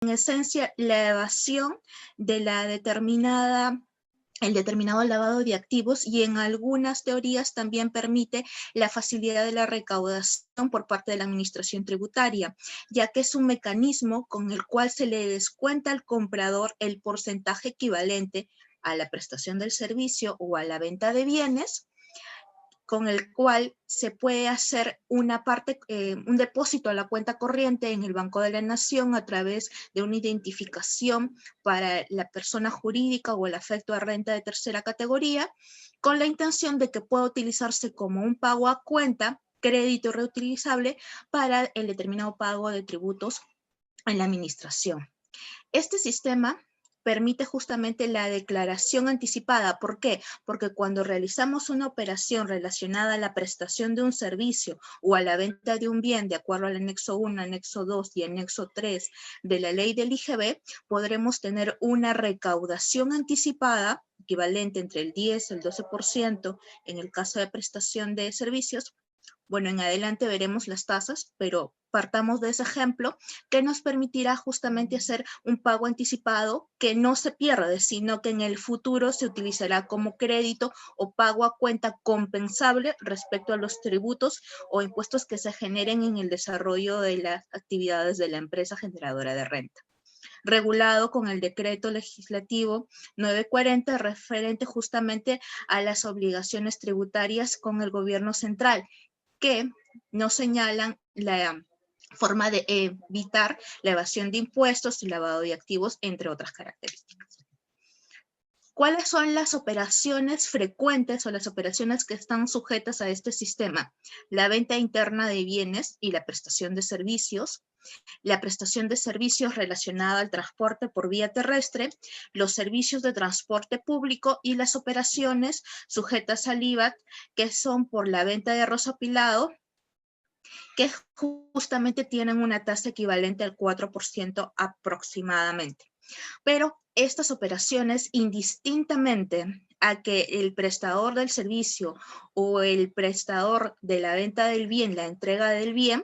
en esencia, la evasión de el determinado lavado de activos, y en algunas teorías también permite la facilidad de la recaudación por parte de la administración tributaria, ya que es un mecanismo con el cual se le descuenta al comprador el porcentaje equivalente a la prestación del servicio o a la venta de bienes, con el cual se puede hacer una parte, un depósito a la cuenta corriente en el Banco de la Nación a través de una identificación para la persona jurídica o el afecto a renta de tercera categoría, con la intención de que pueda utilizarse como un pago a cuenta, crédito reutilizable para el determinado pago de tributos en la administración. Este sistema permite justamente la declaración anticipada. ¿Por qué? Porque cuando realizamos una operación relacionada a la prestación de un servicio o a la venta de un bien, de acuerdo al anexo 1, anexo 2 y anexo 3 de la ley del IGB, podremos tener una recaudación anticipada equivalente entre el 10 y el 12% en el caso de prestación de servicios. Bueno, en adelante veremos las tasas, pero partamos de ese ejemplo que nos permitirá justamente hacer un pago anticipado que no se pierde, sino que en el futuro se utilizará como crédito o pago a cuenta compensable respecto a los tributos o impuestos que se generen en el desarrollo de las actividades de la empresa generadora de renta, regulado con el decreto legislativo 940 referente justamente a las obligaciones tributarias con el gobierno central, que nos señalan la forma de evitar la evasión de impuestos y lavado de activos, entre otras características. ¿Cuáles son las operaciones frecuentes o las operaciones que están sujetas a este sistema? La venta interna de bienes y la prestación de servicios, la prestación de servicios relacionada al transporte por vía terrestre, los servicios de transporte público y las operaciones sujetas al IVA, que son por la venta de arroz apilado, que justamente tienen una tasa equivalente al 4% aproximadamente. Pero estas operaciones, indistintamente a que el prestador del servicio o el prestador de la venta del bien, la entrega del bien,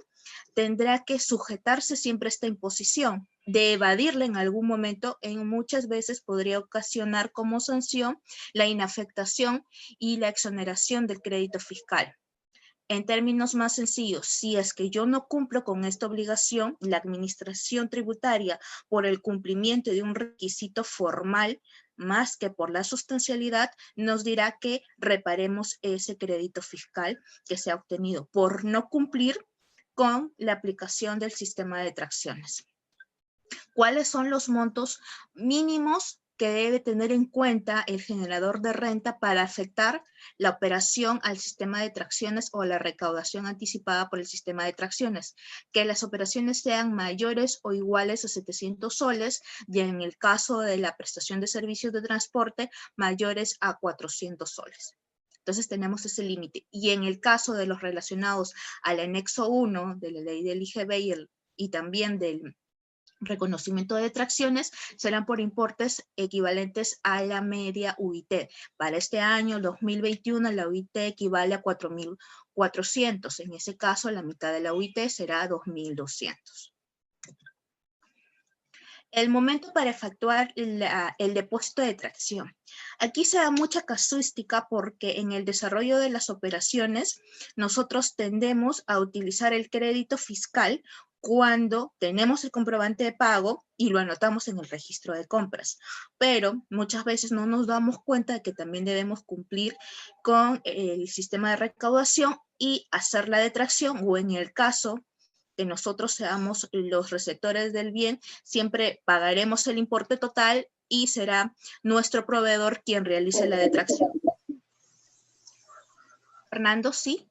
tendrá que sujetarse siempre a esta imposición. De evadirla en algún momento, en muchas veces podría ocasionar como sanción la inafectación y la exoneración del crédito fiscal. En términos más sencillos, si es que yo no cumplo con esta obligación, la administración tributaria, por el cumplimiento de un requisito formal, más que por la sustancialidad, nos dirá que reparemos ese crédito fiscal que se ha obtenido por no cumplir con la aplicación del sistema de detracciones. ¿Cuáles son los montos mínimos que debe tener en cuenta el generador de renta para afectar la operación al sistema de detracciones o la recaudación anticipada por el sistema de detracciones? Que las operaciones sean mayores o iguales a 700 soles y en el caso de la prestación de servicios de transporte mayores a 400 soles. Entonces tenemos ese límite. Y en el caso de los relacionados al anexo 1 de la ley del IGB y también del reconocimiento de detracciones, serán por importes equivalentes a la media UIT. Para este año 2021 la UIT equivale a 4.400. En ese caso la mitad de la UIT será 2.200. El momento para efectuar el depósito de detracción. Aquí se da mucha casuística porque en el desarrollo de las operaciones nosotros tendemos a utilizar el crédito fiscal cuando tenemos el comprobante de pago y lo anotamos en el registro de compras. Pero muchas veces no nos damos cuenta de que también debemos cumplir con el sistema de recaudación y hacer la detracción, o en el caso que nosotros seamos los receptores del bien, siempre pagaremos el importe total y será nuestro proveedor quien realice la detracción. Fernando, ¿sí?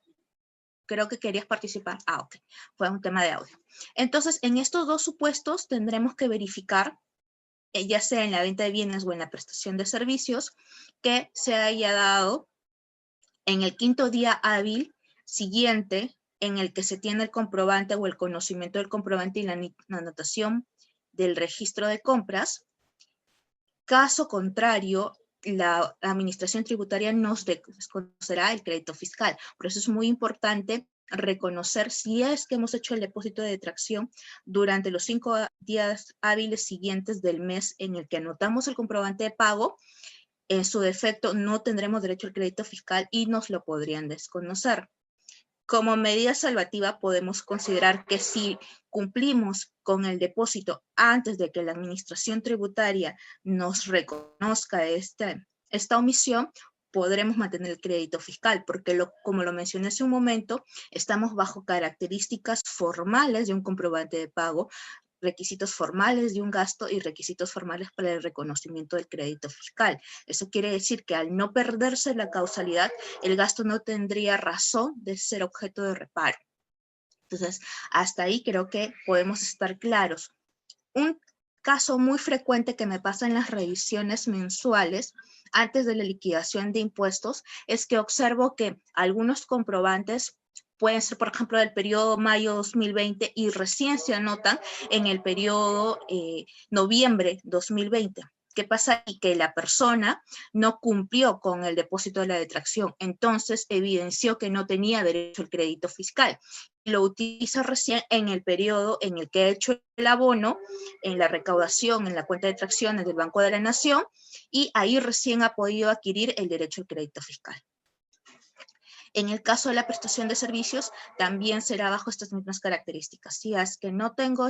Creo que querías participar. Ok. Fue un tema de audio. Entonces, en estos dos supuestos tendremos que verificar, ya sea en la venta de bienes o en la prestación de servicios, que se haya dado en el 5º día hábil siguiente en el que se tiene el comprobante o el conocimiento del comprobante y la anotación del registro de compras. Caso contrario, la administración tributaria nos desconocerá el crédito fiscal. Por eso es muy importante reconocer si es que hemos hecho el depósito de detracción durante los 5 días hábiles siguientes del mes en el que anotamos el comprobante de pago. En su defecto, no tendremos derecho al crédito fiscal y nos lo podrían desconocer. Como medida salvativa, podemos considerar que si cumplimos con el depósito antes de que la administración tributaria nos reconozca esta omisión, podremos mantener el crédito fiscal, porque como lo mencioné hace un momento, estamos bajo características formales de un comprobante de pago, requisitos formales de un gasto y requisitos formales para el reconocimiento del crédito fiscal. Eso quiere decir que al no perderse la causalidad, el gasto no tendría razón de ser objeto de reparo. Entonces, hasta ahí creo que podemos estar claros. Un caso muy frecuente que me pasa en las revisiones mensuales antes de la liquidación de impuestos es que observo que algunos comprobantes pueden ser, por ejemplo, del periodo mayo 2020 y recién se anotan en el periodo noviembre 2020. ¿Qué pasa? Y que la persona no cumplió con el depósito de la detracción, entonces evidenció que no tenía derecho al crédito fiscal. Lo utiliza recién en el periodo en el que ha hecho el abono, en la recaudación, en la cuenta de detracciones del Banco de la Nación, y ahí recién ha podido adquirir el derecho al crédito fiscal. En el caso de la prestación de servicios, también será bajo estas mismas características. Si es que no tengo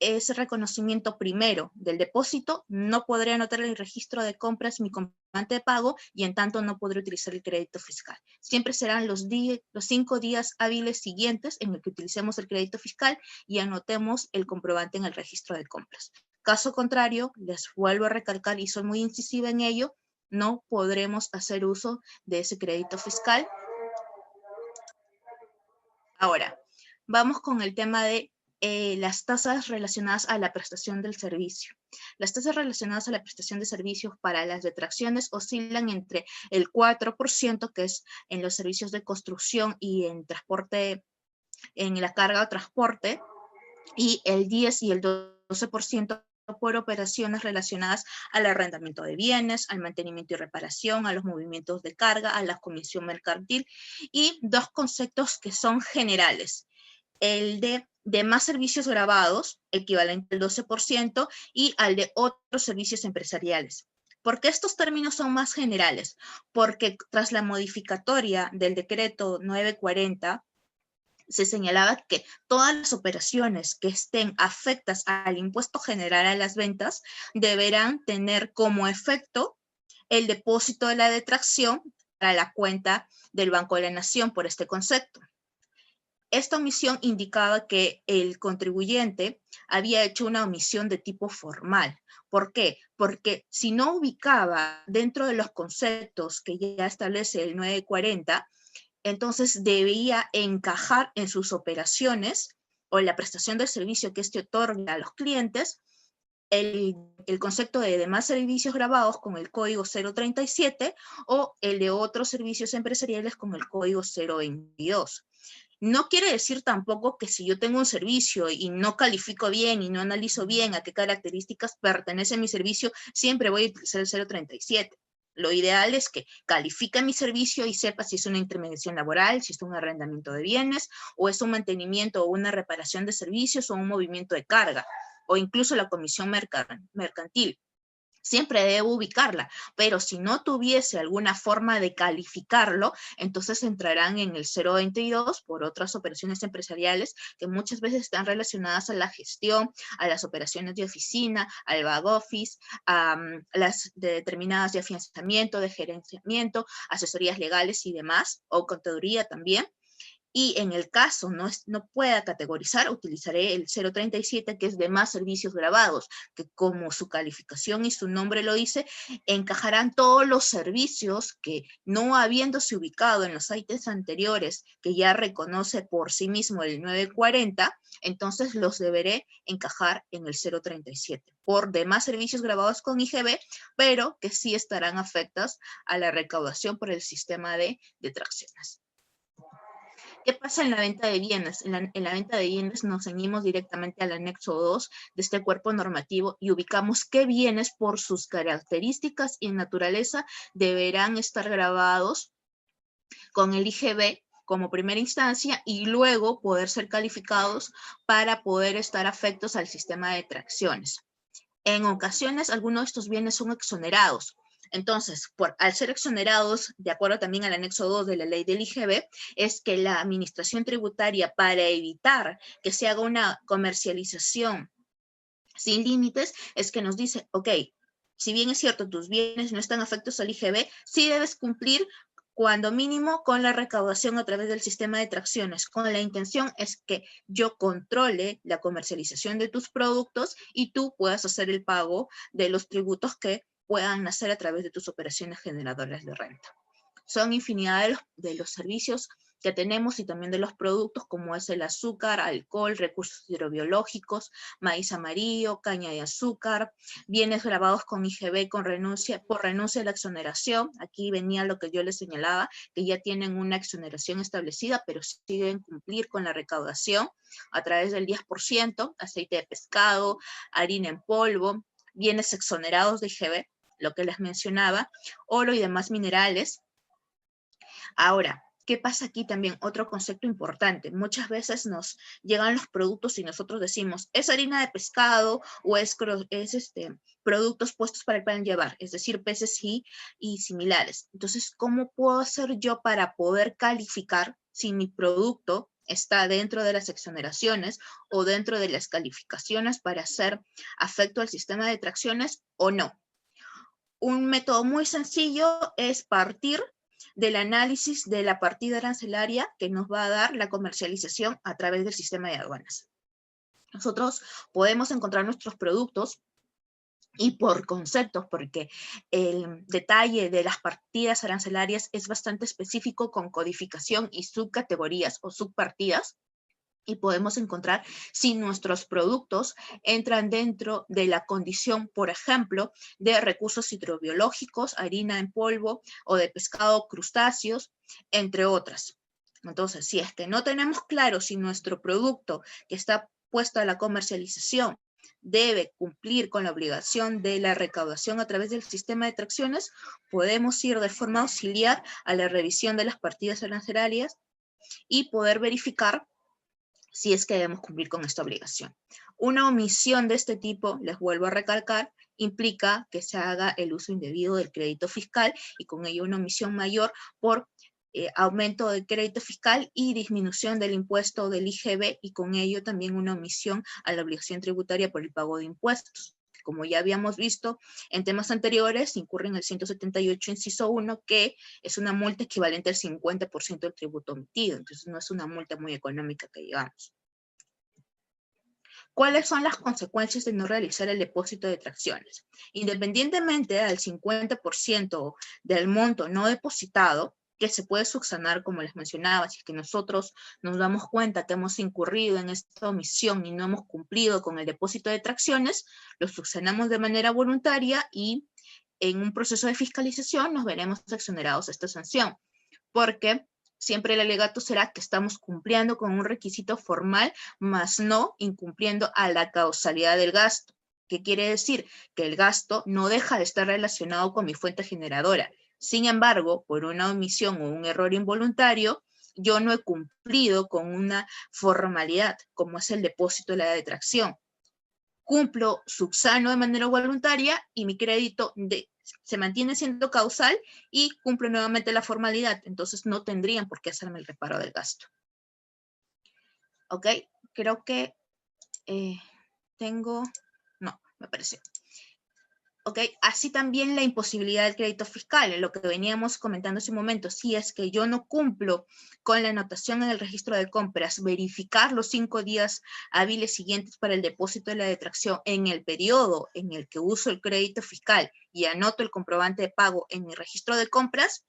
ese reconocimiento primero del depósito, no podré anotar en el registro de compras mi comprobante de pago y en tanto no podré utilizar el crédito fiscal. Siempre serán los 5 días hábiles siguientes en el que utilicemos el crédito fiscal y anotemos el comprobante en el registro de compras. Caso contrario, les vuelvo a recalcar y soy muy incisiva en ello, no podremos hacer uso de ese crédito fiscal. Ahora, vamos con el tema de las tasas relacionadas a la prestación del servicio. Las tasas relacionadas a la prestación de servicios para las detracciones oscilan entre el 4%, que es en los servicios de construcción y en transporte, en la carga o transporte, y el 10 y el 12% por operaciones relacionadas al arrendamiento de bienes, al mantenimiento y reparación, a los movimientos de carga, a la comisión mercantil, y dos conceptos que son generales. El de demás servicios grabados, equivalente al 12%, y al de otros servicios empresariales. ¿Por qué estos términos son más generales? Porque tras la modificatoria del decreto 940, se señalaba que todas las operaciones que estén afectas al impuesto general a las ventas deberán tener como efecto el depósito de la detracción para la cuenta del Banco de la Nación por este concepto. Esta omisión indicaba que el contribuyente había hecho una omisión de tipo formal. ¿Por qué? Porque si no ubicaba dentro de los conceptos que ya establece el 940, entonces debía encajar en sus operaciones o en la prestación del servicio que éste otorga a los clientes el concepto de demás servicios grabados con el código 037 o el de otros servicios empresariales con el código 022. No quiere decir tampoco que si yo tengo un servicio y no califico bien y no analizo bien a qué características pertenece mi servicio, siempre voy a utilizar el 037. Lo ideal es que califique mi servicio y sepa si es una intermediación laboral, si es un arrendamiento de bienes, o es un mantenimiento o una reparación de servicios o un movimiento de carga, o incluso la comisión mercantil. Siempre debo ubicarla, pero si no tuviese alguna forma de calificarlo, entonces entrarán en el 022 por otras operaciones empresariales que muchas veces están relacionadas a la gestión, a las operaciones de oficina, al back office, a las determinadas de afianzamiento, de gerenciamiento, asesorías legales y demás, o contaduría también. Y en el caso no pueda categorizar, utilizaré el 037, que es de más servicios grabados, que como su calificación y su nombre lo dice, encajarán todos los servicios que no habiéndose ubicado en los ítems anteriores, que ya reconoce por sí mismo el 940, entonces los deberé encajar en el 037, por demás servicios grabados con IGB, pero que sí estarán afectas a la recaudación por el sistema de detracciones. ¿Qué pasa en la venta de bienes? En la venta de bienes nos ceñimos directamente al anexo 2 de este cuerpo normativo y ubicamos qué bienes por sus características y naturaleza deberán estar grabados con el IGB como primera instancia y luego poder ser calificados para poder estar afectos al sistema de detracciones. En ocasiones, algunos de estos bienes son exonerados. Entonces, al ser exonerados, de acuerdo también al anexo 2 de la ley del IGB, es que la administración tributaria, para evitar que se haga una comercialización sin límites, es que nos dice, ok, si bien es cierto, tus bienes no están afectos al IGB, sí debes cumplir cuando mínimo con la recaudación a través del sistema de detracciones, con la intención es que yo controle la comercialización de tus productos y tú puedas hacer el pago de los tributos que puedan nacer a través de tus operaciones generadoras de renta. Son infinidad de los servicios que tenemos y también de los productos como es el azúcar, alcohol, recursos hidrobiológicos, maíz amarillo, caña de azúcar, bienes grabados con IGB por renuncia a la exoneración. Aquí venía lo que yo les señalaba, que ya tienen una exoneración establecida, pero sí deben cumplir con la recaudación a través del 10%, aceite de pescado, harina en polvo, bienes exonerados de IGB, lo que les mencionaba, oro y demás minerales. Ahora, ¿qué pasa aquí también? Otro concepto importante. Muchas veces nos llegan los productos y nosotros decimos, ¿es harina de pescado o es productos puestos para el pan llevar? Es decir, peces y similares. Entonces, ¿cómo puedo hacer yo para poder calificar si mi producto está dentro de las exoneraciones o dentro de las calificaciones para hacer afecto al sistema de detracciones o no? Un método muy sencillo es partir del análisis de la partida arancelaria que nos va a dar la comercialización a través del sistema de aduanas. Nosotros podemos encontrar nuestros productos y por conceptos, porque el detalle de las partidas arancelarias es bastante específico con codificación y subcategorías o subpartidas. Y podemos encontrar si nuestros productos entran dentro de la condición, por ejemplo, de recursos hidrobiológicos, harina en polvo o de pescado, crustáceos, entre otras. Entonces, si es que no tenemos claro si nuestro producto que está puesto a la comercialización debe cumplir con la obligación de la recaudación a través del sistema de detracciones, podemos ir de forma auxiliar a la revisión de las partidas arancelarias y poder verificar si es que debemos cumplir con esta obligación. Una omisión de este tipo, les vuelvo a recalcar, implica que se haga el uso indebido del crédito fiscal y con ello una omisión mayor por aumento del crédito fiscal y disminución del impuesto del IGB y con ello también una omisión a la obligación tributaria por el pago de impuestos. Como ya habíamos visto en temas anteriores, incurre en el 178, inciso 1, que es una multa equivalente al 50% del tributo omitido. Entonces, no es una multa muy económica que digamos. ¿Cuáles son las consecuencias de no realizar el depósito de detracciones? Independientemente del 50% del monto no depositado, que se puede subsanar, como les mencionaba, si es que nosotros nos damos cuenta que hemos incurrido en esta omisión y no hemos cumplido con el depósito de detracciones, lo subsanamos de manera voluntaria y en un proceso de fiscalización nos veremos exonerados de esta sanción, porque siempre el alegato será que estamos cumpliendo con un requisito formal, más no incumpliendo a la causalidad del gasto. ¿Qué quiere decir? Que el gasto no deja de estar relacionado con mi fuente generadora. Sin embargo, por una omisión o un error involuntario, yo no he cumplido con una formalidad, como es el depósito de la detracción. Cumplo, subsano de manera voluntaria y mi crédito se mantiene siendo causal y cumplo nuevamente la formalidad. Entonces no tendrían por qué hacerme el reparo del gasto. ¿Ok? Creo que no, me parece. ¿Ok? Así también la imposibilidad del crédito fiscal, lo que veníamos comentando hace un momento, si es que yo no cumplo con la anotación en el registro de compras, verificar los 5 días hábiles siguientes para el depósito de la detracción en el periodo en el que uso el crédito fiscal y anoto el comprobante de pago en mi registro de compras,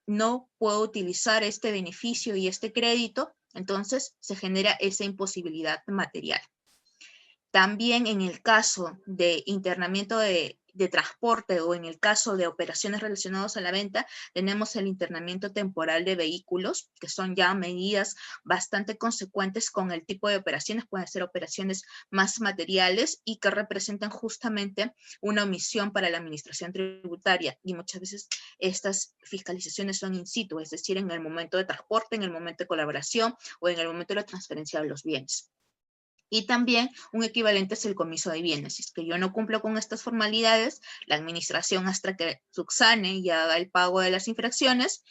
no puedo utilizar este beneficio y este crédito, entonces se genera esa imposibilidad material. También en el caso de internamiento de de transporte o en el caso de operaciones relacionadas a la venta, tenemos el internamiento temporal de vehículos, que son ya medidas bastante consecuentes con el tipo de operaciones, pueden ser operaciones más materiales y que representan justamente una omisión para la administración tributaria, y muchas veces estas fiscalizaciones son in situ, es decir, en el momento de transporte, en el momento de colaboración o en el momento de la transferencia de los bienes. Y también un equivalente es el comiso de bienes. Si es que yo no cumplo con estas formalidades, la administración hasta que subsane y haga el pago de las infracciones,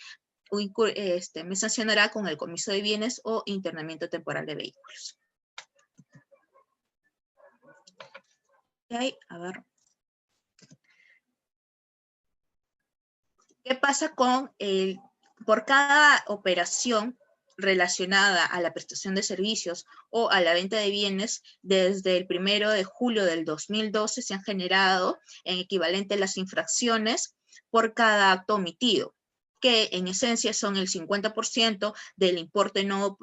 me sancionará con el comiso de bienes o internamiento temporal de vehículos. Okay, a ver. ¿Qué pasa con por cada operación relacionada a la prestación de servicios o a la venta de bienes, desde el 1 de julio del 2012 se han generado en equivalente las infracciones por cada acto omitido, que en esencia son el 50% del importe no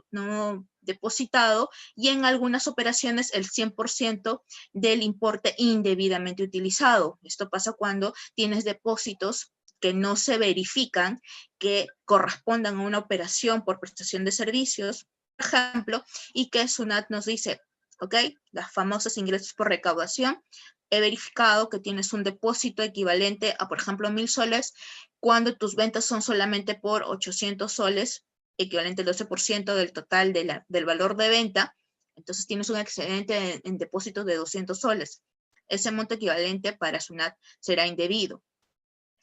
depositado y en algunas operaciones el 100% del importe indebidamente utilizado. Esto pasa cuando tienes depósitos que no se verifican, que correspondan a una operación por prestación de servicios, por ejemplo, y que SUNAT nos dice, ok, las famosas ingresos por recaudación, he verificado que tienes un depósito equivalente a, por ejemplo, 1,000 soles, cuando tus ventas son solamente por 800 soles, equivalente al 12% del total del valor de venta, entonces tienes un excedente en depósitos de 200 soles. Ese monto equivalente para SUNAT será indebido.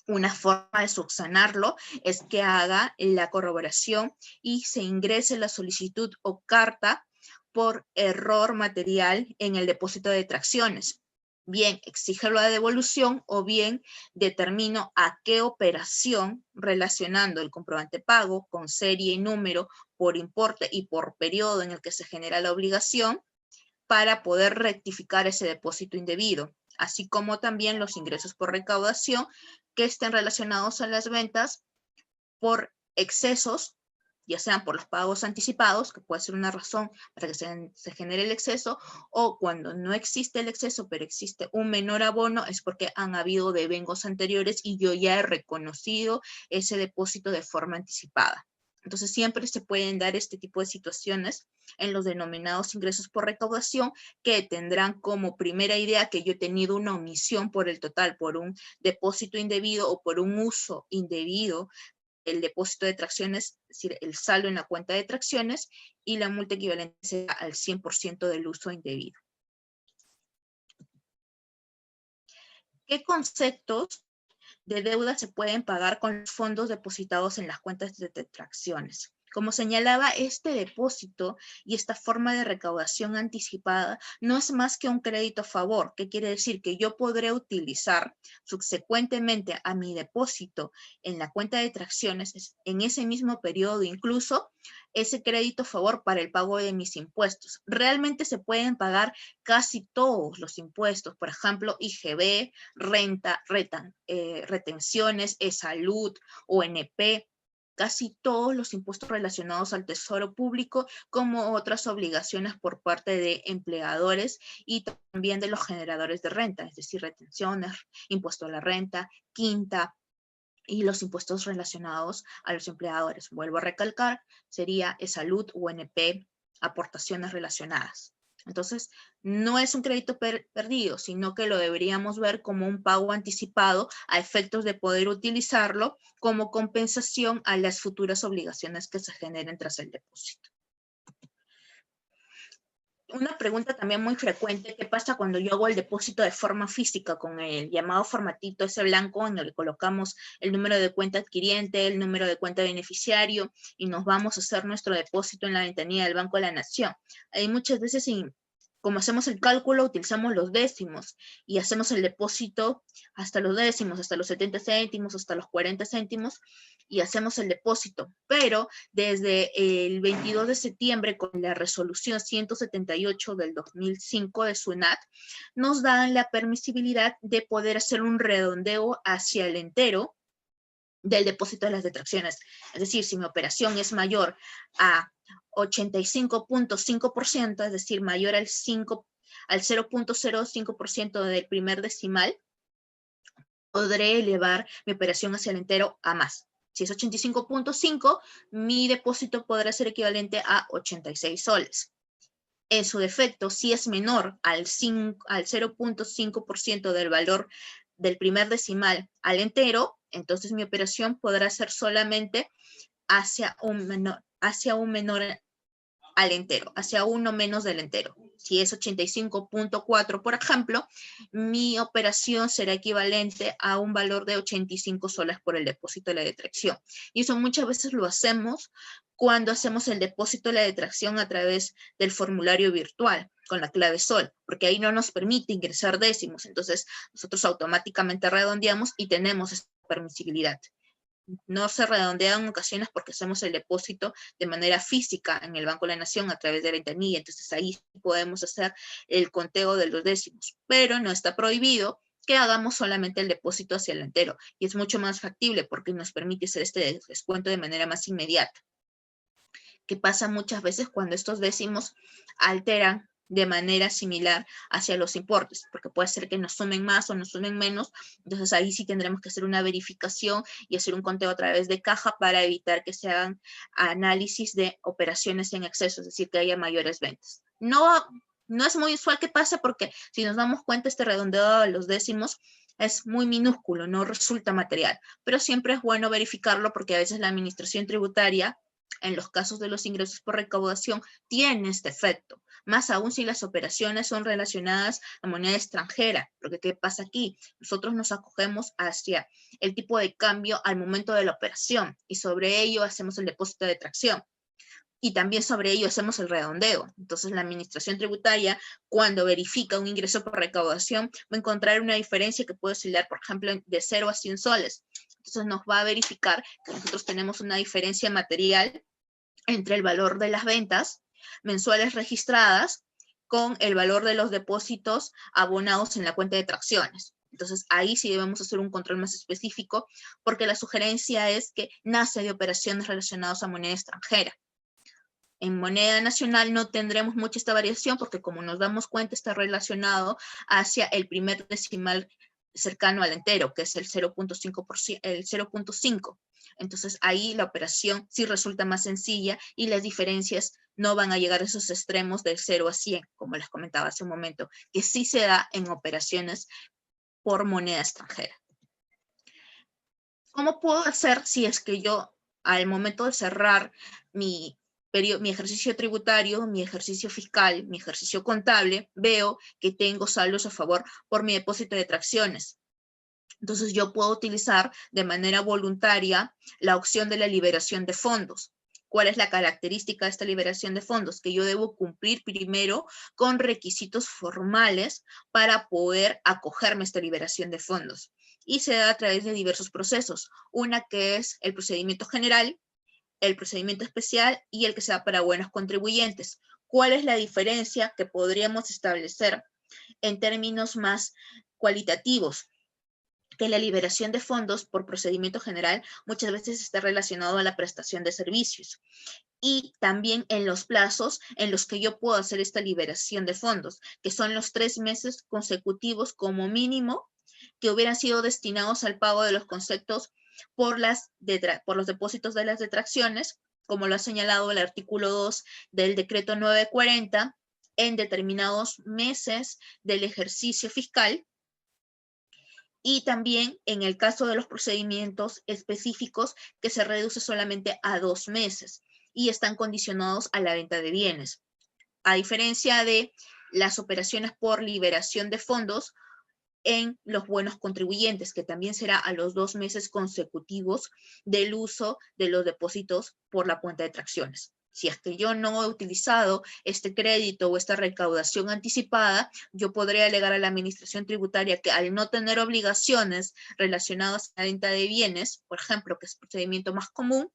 Una forma de subsanarlo es que haga la corroboración y se ingrese la solicitud o carta por error material en el depósito de detracciones. Bien, exijo la devolución o bien determino a qué operación relacionando el comprobante pago con serie y número por importe y por periodo en el que se genera la obligación para poder rectificar ese depósito indebido, así como también los ingresos por recaudación que estén relacionados a las ventas por excesos, ya sean por los pagos anticipados, que puede ser una razón para que se genere el exceso, o cuando no existe el exceso, pero existe un menor abono, es porque han habido devengos anteriores y yo ya he reconocido ese depósito de forma anticipada. Entonces siempre se pueden dar este tipo de situaciones en los denominados ingresos por recaudación, que tendrán como primera idea que yo he tenido una omisión por el total, por un depósito indebido o por un uso indebido el depósito de tracciones, es decir, el saldo en la cuenta de tracciones, y la multa equivalente será al 100% del uso indebido. ¿Qué conceptos de deuda se pueden pagar con los fondos depositados en las cuentas de detracciones? Como señalaba, este depósito y esta forma de recaudación anticipada no es más que un crédito a favor, que quiere decir que yo podré utilizar subsecuentemente a mi depósito en la cuenta de tracciones, en ese mismo periodo, incluso ese crédito a favor para el pago de mis impuestos. Realmente se pueden pagar casi todos los impuestos, por ejemplo, IGB, renta, retenciones, salud, ONP, casi todos los impuestos relacionados al tesoro público, como otras obligaciones por parte de empleadores y también de los generadores de renta, es decir, retenciones, impuesto a la renta, quinta y los impuestos relacionados a los empleadores. Vuelvo a recalcar, sería salud, UNP, aportaciones relacionadas. Entonces, no es un crédito perdido, sino que lo deberíamos ver como un pago anticipado a efectos de poder utilizarlo como compensación a las futuras obligaciones que se generen tras el depósito. Una pregunta también muy frecuente, ¿qué pasa cuando yo hago el depósito de forma física con el llamado formatito ese blanco en el que colocamos el número de cuenta adquiriente, el número de cuenta beneficiario y nos vamos a hacer nuestro depósito en la ventanilla del Banco de la Nación? Hay muchas veces, como hacemos el cálculo, utilizamos los décimos y hacemos el depósito hasta los décimos, hasta los 70 céntimos, hasta los 40 céntimos y hacemos el depósito. Pero desde el 22 de septiembre, con la resolución 178 del 2005 de SUNAT, nos dan la permisibilidad de poder hacer un redondeo hacia el entero del depósito de las detracciones. Es decir, si mi operación es mayor a 85.5%, es decir, mayor al 0.05% del primer decimal, podré elevar mi operación hacia el entero a más. Si es 85.5, mi depósito podrá ser equivalente a 86 soles. En su defecto, si es menor al 0.5% del valor del primer decimal al entero, entonces mi operación podrá ser solamente hacia un menor al entero, hacia uno menos del entero. Si es 85.4, por ejemplo, mi operación será equivalente a un valor de 85 soles por el depósito de la detracción. Y eso muchas veces lo hacemos cuando hacemos el depósito de la detracción a través del formulario virtual con la clave SOL, porque ahí no nos permite ingresar décimos. Entonces, nosotros automáticamente redondeamos y tenemos esta permisibilidad. No se redondea en ocasiones porque hacemos el depósito de manera física en el Banco de la Nación a través de la ventanilla, entonces ahí podemos hacer el conteo de los décimos, pero no está prohibido que hagamos solamente el depósito hacia el entero, y es mucho más factible porque nos permite hacer este descuento de manera más inmediata, que pasa muchas veces cuando estos décimos alteran de manera similar hacia los importes, porque puede ser que nos sumen más o nos sumen menos, entonces ahí sí tendremos que hacer una verificación y hacer un conteo a través de caja para evitar que se hagan análisis de operaciones en exceso, es decir, que haya mayores ventas. No es muy usual que pase porque si nos damos cuenta este redondeo de los décimos es muy minúsculo, no resulta material, pero siempre es bueno verificarlo porque a veces la administración tributaria en los casos de los ingresos por recaudación tiene este efecto, más aún si las operaciones son relacionadas a moneda extranjera, porque ¿qué pasa aquí? Nosotros nos acogemos hacia el tipo de cambio al momento de la operación y sobre ello hacemos el depósito de detracción. Y también sobre ello hacemos el redondeo. Entonces la administración tributaria, cuando verifica un ingreso por recaudación, va a encontrar una diferencia que puede oscilar, por ejemplo, de 0 a 100 soles. Entonces nos va a verificar que nosotros tenemos una diferencia material entre el valor de las ventas mensuales registradas con el valor de los depósitos abonados en la cuenta de tracciones. Entonces, ahí sí debemos hacer un control más específico porque la sugerencia es que nace de operaciones relacionadas a moneda extranjera. En moneda nacional no tendremos mucha esta variación porque como nos damos cuenta está relacionado hacia el primer decimal cercano al entero, que es el 0.5%, el 0.5. Entonces ahí la operación sí resulta más sencilla y las diferencias no van a llegar a esos extremos del 0 a 100, como les comentaba hace un momento, que sí se da en operaciones por moneda extranjera. ¿Cómo puedo hacer si es que yo al momento de cerrar mi ejercicio tributario, mi ejercicio fiscal, mi ejercicio contable, veo que tengo saldos a favor por mi depósito de tracciones? Entonces yo puedo utilizar de manera voluntaria la opción de la liberación de fondos. ¿Cuál es la característica de esta liberación de fondos? Que yo debo cumplir primero con requisitos formales para poder acogerme a esta liberación de fondos. Y se da a través de diversos procesos. Una que es el procedimiento general, el procedimiento especial y el que se da para buenos contribuyentes. ¿Cuál es la diferencia que podríamos establecer en términos más cualitativos? Que la liberación de fondos por procedimiento general muchas veces está relacionado a la prestación de servicios y también en los plazos en los que yo puedo hacer esta liberación de fondos, que son los 3 meses consecutivos como mínimo que hubieran sido destinados al pago de los conceptos por los depósitos de las detracciones, como lo ha señalado el artículo 2 del decreto 940, en determinados meses del ejercicio fiscal, y también en el caso de los procedimientos específicos que se reduce solamente a 2 meses y están condicionados a la venta de bienes. A diferencia de las operaciones por liberación de fondos en los buenos contribuyentes, que también será a los 2 meses consecutivos del uso de los depósitos por la cuenta de tracciones. Si es que yo no he utilizado este crédito o esta recaudación anticipada, yo podré alegar a la administración tributaria que al no tener obligaciones relacionadas a la venta de bienes, por ejemplo, que es el procedimiento más común,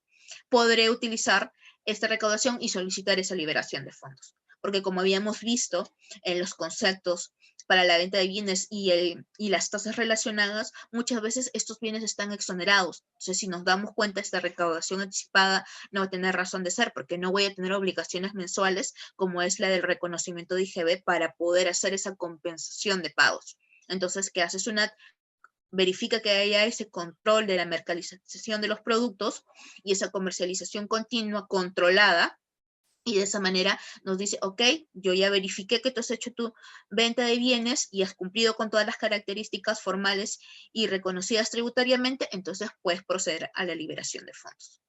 podré utilizar esta recaudación y solicitar esa liberación de fondos. Porque como habíamos visto en los conceptos para la venta de bienes y las tasas relacionadas, muchas veces estos bienes están exonerados. Entonces, si nos damos cuenta, esta recaudación anticipada no va a tener razón de ser porque no voy a tener obligaciones mensuales como es la del reconocimiento de IGB para poder hacer esa compensación de pagos. Entonces, ¿qué haces? Una verifica que haya ese control de la mercantilización de los productos y esa comercialización continua, controlada, y de esa manera nos dice, ok, yo ya verifiqué que tú has hecho tu venta de bienes y has cumplido con todas las características formales y reconocidas tributariamente, entonces puedes proceder a la liberación de fondos.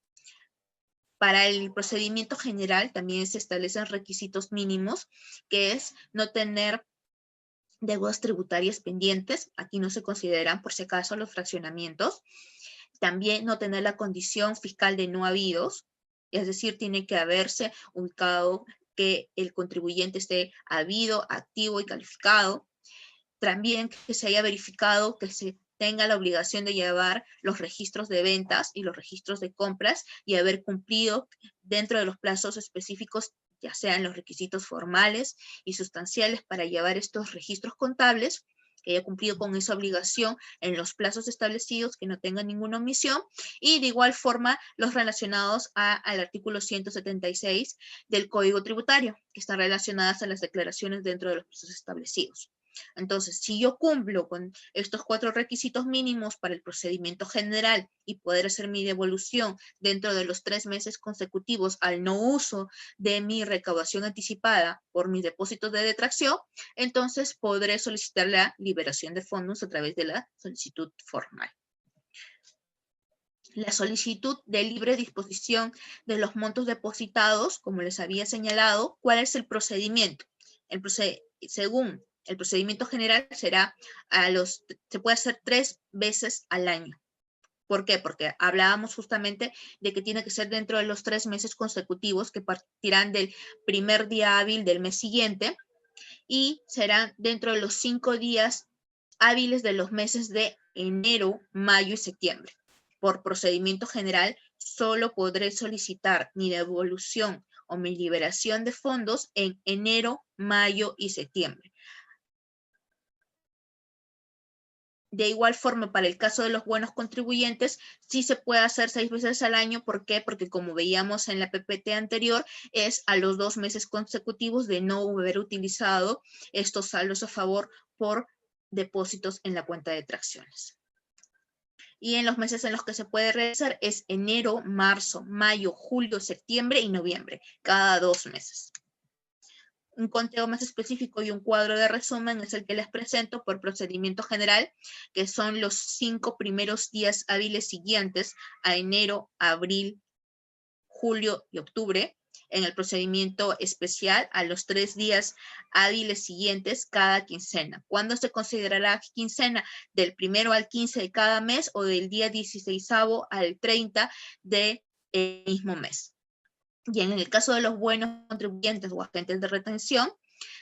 Para el procedimiento general también se establecen requisitos mínimos, que es no tener deudas tributarias pendientes. Aquí no se consideran, por si acaso, los fraccionamientos. También no tener la condición fiscal de no habidos, es decir, tiene que haberse ubicado que el contribuyente esté habido, activo y calificado. También que se haya verificado que se tenga la obligación de llevar los registros de ventas y los registros de compras y haber cumplido dentro de los plazos específicos, ya sean los requisitos formales y sustanciales para llevar estos registros contables, que haya cumplido con esa obligación en los plazos establecidos, que no tenga ninguna omisión, y de igual forma los relacionados al artículo 176 del Código Tributario, que están relacionadas a las declaraciones dentro de los plazos establecidos. Entonces, si yo cumplo con estos 4 requisitos mínimos para el procedimiento general y poder hacer mi devolución dentro de los 3 meses consecutivos al no uso de mi recaudación anticipada por mis depósitos de detracción, entonces podré solicitar la liberación de fondos a través de la solicitud formal. La solicitud de libre disposición de los montos depositados, como les había señalado, ¿cuál es el procedimiento? Según el procedimiento general será se puede hacer 3 veces al año. ¿Por qué? Porque hablábamos justamente de que tiene que ser dentro de los 3 meses consecutivos que partirán del primer día hábil del mes siguiente y serán dentro de los 5 días hábiles de los meses de enero, mayo y septiembre. Por procedimiento general, solo podré solicitar mi devolución o mi liberación de fondos en enero, mayo y septiembre. De igual forma, para el caso de los buenos contribuyentes, sí se puede hacer 6 veces al año. ¿Por qué? Porque como veíamos en la PPT anterior, es a los 2 meses consecutivos de no haber utilizado estos saldos a favor por depósitos en la cuenta de tracciones. Y en los meses en los que se puede realizar es enero, marzo, mayo, julio, septiembre y noviembre, cada 2 meses. Un conteo más específico y un cuadro de resumen es el que les presento por procedimiento general, que son los 5 primeros días hábiles siguientes a enero, abril, julio y octubre. En el procedimiento especial, a los 3 días hábiles siguientes cada quincena. ¿Cuándo se considerará quincena? Del 1 al 15 de cada mes o del día 16º al 30 del mismo mes. Y en el caso de los buenos contribuyentes o agentes de retención,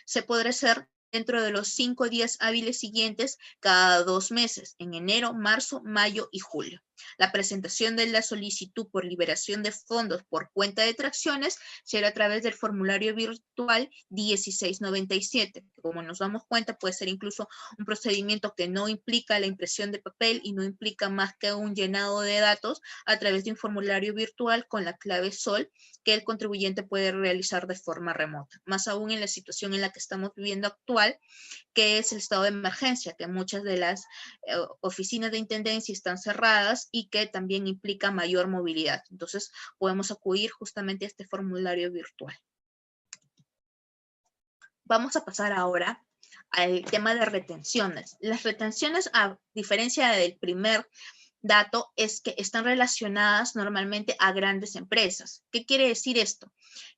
se podrá hacer dentro de los 5 días hábiles siguientes cada 2 meses, en enero, marzo, mayo y julio. La presentación de la solicitud por liberación de fondos por cuenta de tracciones será a través del formulario virtual 1697. Como nos damos cuenta, puede ser incluso un procedimiento que no implica la impresión de papel y no implica más que un llenado de datos a través de un formulario virtual con la clave SOL que el contribuyente puede realizar de forma remota. Más aún en la situación en la que estamos viviendo actual, que es el estado de emergencia, que muchas de las oficinas de intendencia están cerradas y que también implica mayor movilidad. Entonces, podemos acudir justamente a este formulario virtual. Vamos a pasar ahora al tema de retenciones. Las retenciones, a diferencia del primer dato, es que están relacionadas normalmente a grandes empresas. ¿Qué quiere decir esto?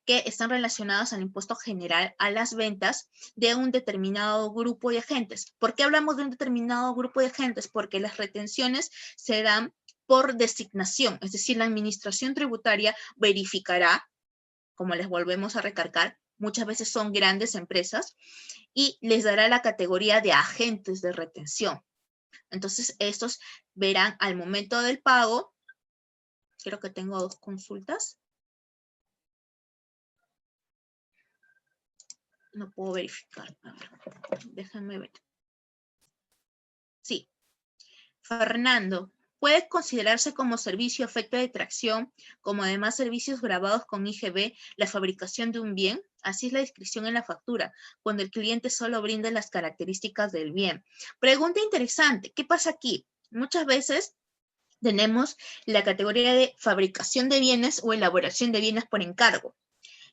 Que están relacionadas al impuesto general a las ventas de un determinado grupo de agentes. ¿Por qué hablamos de un determinado grupo de agentes? Porque las retenciones se dan por designación, es decir, la administración tributaria verificará, como les volvemos a recalcar, muchas veces son grandes empresas, y les dará la categoría de agentes de retención. Entonces, estos verán al momento del pago, creo que tengo 2 consultas. No puedo verificar. Déjenme ver. Sí. Fernando, ¿puede considerarse como servicio a efecto de tracción, como además servicios grabados con IGB, la fabricación de un bien? Así es la descripción en la factura, cuando el cliente solo brinda las características del bien. Pregunta interesante, ¿qué pasa aquí? Muchas veces tenemos la categoría de fabricación de bienes o elaboración de bienes por encargo.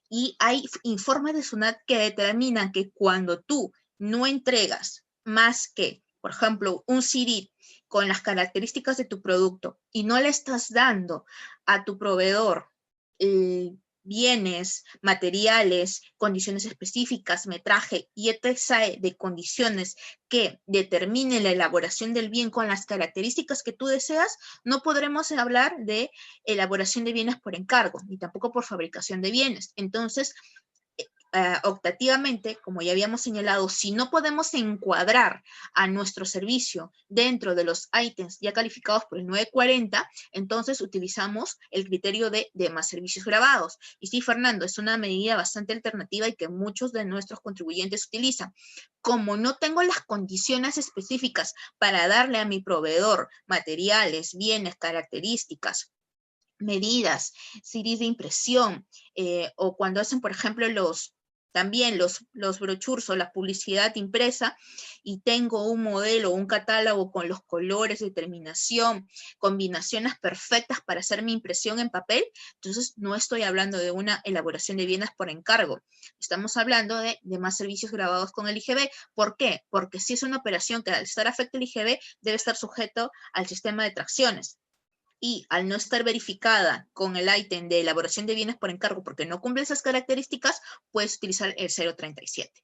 Y hay informes de SUNAT que determinan que cuando tú no entregas más que, por ejemplo, un CD con las características de tu producto y no le estás dando a tu proveedor bienes, materiales, condiciones específicas, metraje y etc. de condiciones que determinen la elaboración del bien con las características que tú deseas, no podremos hablar de elaboración de bienes por encargo, ni tampoco por fabricación de bienes. Entonces, optativamente, como ya habíamos señalado, si no podemos encuadrar a nuestro servicio dentro de los ítems ya calificados por el 940, entonces utilizamos el criterio de demás servicios grabados. Y sí, Fernando, es una medida bastante alternativa y que muchos de nuestros contribuyentes utilizan. Como no tengo las condiciones específicas para darle a mi proveedor materiales, bienes, características, medidas, CDs de impresión, o cuando hacen, por ejemplo, también los brochures o la publicidad impresa, y tengo un modelo, un catálogo con los colores de terminación, combinaciones perfectas para hacer mi impresión en papel, entonces no estoy hablando de una elaboración de bienes por encargo. Estamos hablando de más servicios grabados con el IGB. ¿Por qué? Porque si es una operación que al estar afecto al IGB debe estar sujeto al sistema de tracciones. Y al no estar verificada con el ítem de elaboración de bienes por encargo porque no cumple esas características, puedes utilizar el 037.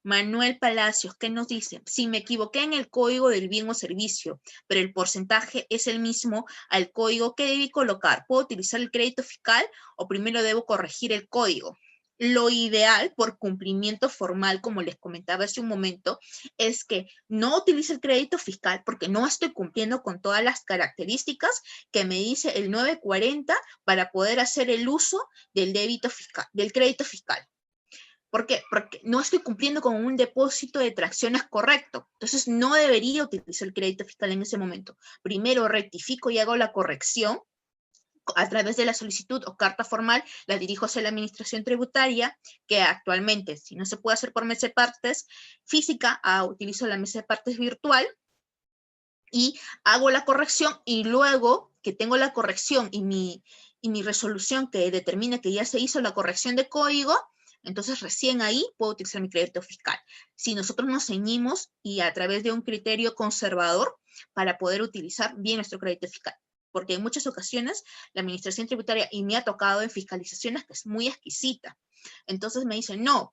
Manuel Palacios, ¿qué nos dice? Si me equivoqué en el código del bien o servicio, pero el porcentaje es el mismo al código, ¿qué debí colocar? ¿Puedo utilizar el crédito fiscal o primero debo corregir el código? Lo ideal, por cumplimiento formal, como les comentaba hace un momento, es que no utilice el crédito fiscal porque no estoy cumpliendo con todas las características que me dice el 940 para poder hacer el uso del débito fiscal, del crédito fiscal. ¿Por qué? Porque no estoy cumpliendo con un depósito de tracciones correcto. Entonces no debería utilizar el crédito fiscal en ese momento. Primero rectifico y hago la corrección a través de la solicitud o carta formal, la dirijo hacia la administración tributaria, que actualmente, si no se puede hacer por mesa de partes física, utilizo la mesa de partes virtual y hago la corrección, y luego que tengo la corrección y mi resolución que determina que ya se hizo la corrección de código, entonces recién ahí puedo utilizar mi crédito fiscal. Si nosotros nos ceñimos y a través de un criterio conservador para poder utilizar bien nuestro crédito fiscal. Porque en muchas ocasiones la administración tributaria, y me ha tocado en fiscalizaciones que es muy exquisita, entonces me dicen, no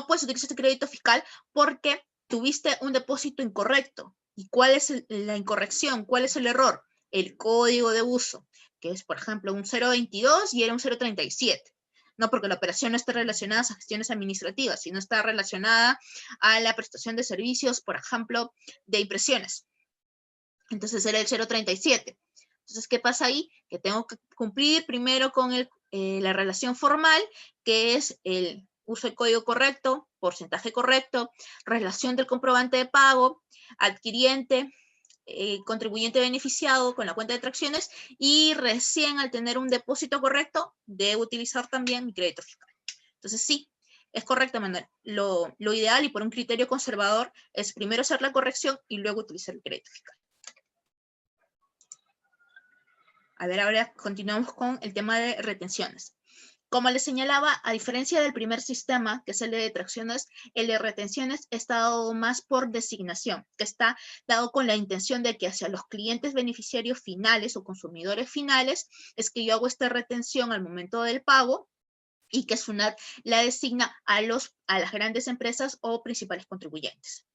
puedes utilizar este crédito fiscal porque tuviste un depósito incorrecto. ¿Y cuál es la incorrección? ¿Cuál es el error? El código de uso, que es, por ejemplo, un 022 y era un 037. No porque la operación no esté relacionada a gestiones administrativas, sino está relacionada a la prestación de servicios, por ejemplo, de impresiones. Entonces era el 037. Entonces, ¿qué pasa ahí? Que tengo que cumplir primero con la relación formal, que es el uso del código correcto, porcentaje correcto, relación del comprobante de pago, adquiriente, contribuyente beneficiado con la cuenta de tracciones, y recién al tener un depósito correcto, debo utilizar también mi crédito fiscal. Entonces, sí, es correcto, Manuel. Lo ideal y por un criterio conservador es primero hacer la corrección y luego utilizar el crédito fiscal. A ver, ahora continuamos con el tema de retenciones. Como les señalaba, a diferencia del primer sistema, que es el de detracciones, el de retenciones está dado más por designación, que está dado con la intención de que hacia los clientes beneficiarios finales o consumidores finales es que yo hago esta retención al momento del pago, y que SUNAT la designa a las grandes empresas o principales contribuyentes.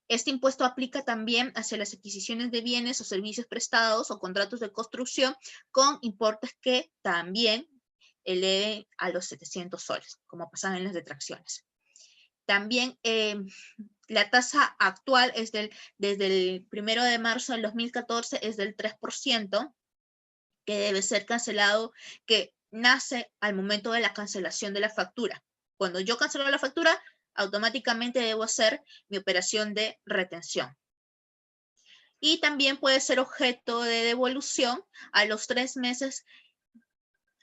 Este impuesto aplica también hacia las adquisiciones de bienes o servicios prestados o contratos de construcción con importes que también eleven a los 700 soles, como pasaba en las detracciones. También la tasa actual es desde el 1 de marzo del 2014 es del 3%, que debe ser cancelado, que nace al momento de la cancelación de la factura. Cuando yo cancelo la factura, automáticamente debo hacer mi operación de retención. Y también puede ser objeto de devolución a los 3 meses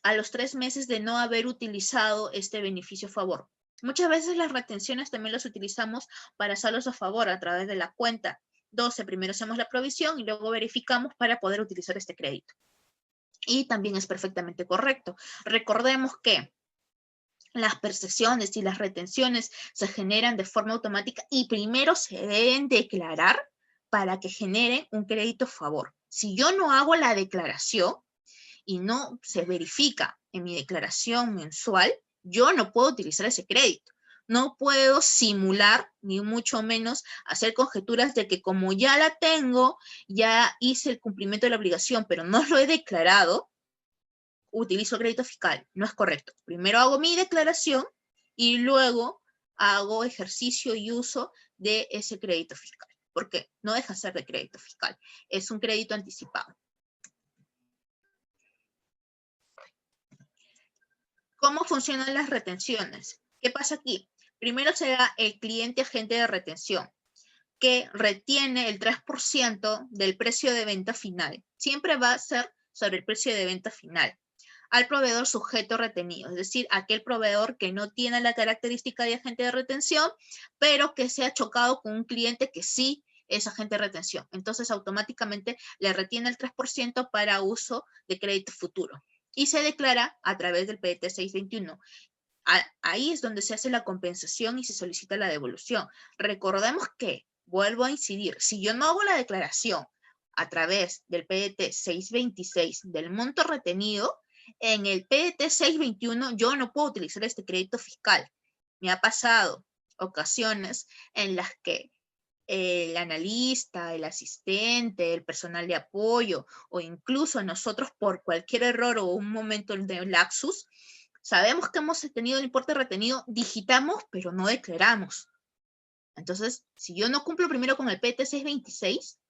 de no haber utilizado este beneficio a favor. Muchas veces las retenciones también las utilizamos para saldos a favor a través de la cuenta 12 primero hacemos la provisión y luego verificamos para poder utilizar este crédito. Y también es perfectamente correcto. Recordemos que las percepciones y las retenciones se generan de forma automática y primero se deben declarar para que generen un crédito a favor. Si yo no hago la declaración y no se verifica en mi declaración mensual, yo no puedo utilizar ese crédito. No puedo simular, ni mucho menos hacer conjeturas de que como ya la tengo, ya hice el cumplimiento de la obligación, pero no lo he declarado, utilizo crédito fiscal. No es correcto. Primero hago mi declaración y luego hago ejercicio y uso de ese crédito fiscal. Porque no deja de ser de crédito fiscal. Es un crédito anticipado. ¿Cómo funcionan las retenciones? ¿Qué pasa aquí? Primero se da el cliente agente de retención, que retiene el 3% del precio de venta final. Siempre va a ser sobre el precio de venta final al proveedor sujeto retenido, es decir, aquel proveedor que no tiene la característica de agente de retención, pero que se ha chocado con un cliente que sí es agente de retención. Entonces, automáticamente le retiene el 3% para uso de crédito futuro y se declara a través del PDT 621. Ahí es donde se hace la compensación y se solicita la devolución. Recordemos que, vuelvo a incidir, si yo no hago la declaración a través del PDT 626 del monto retenido, en el PDT 621 yo no puedo utilizar este crédito fiscal. Me ha pasado ocasiones en las que el analista, el asistente, el personal de apoyo o incluso nosotros por cualquier error o un momento de lapsus, sabemos que hemos tenido el importe retenido, digitamos, pero no declaramos. Entonces, si yo no cumplo primero con el PDT 626,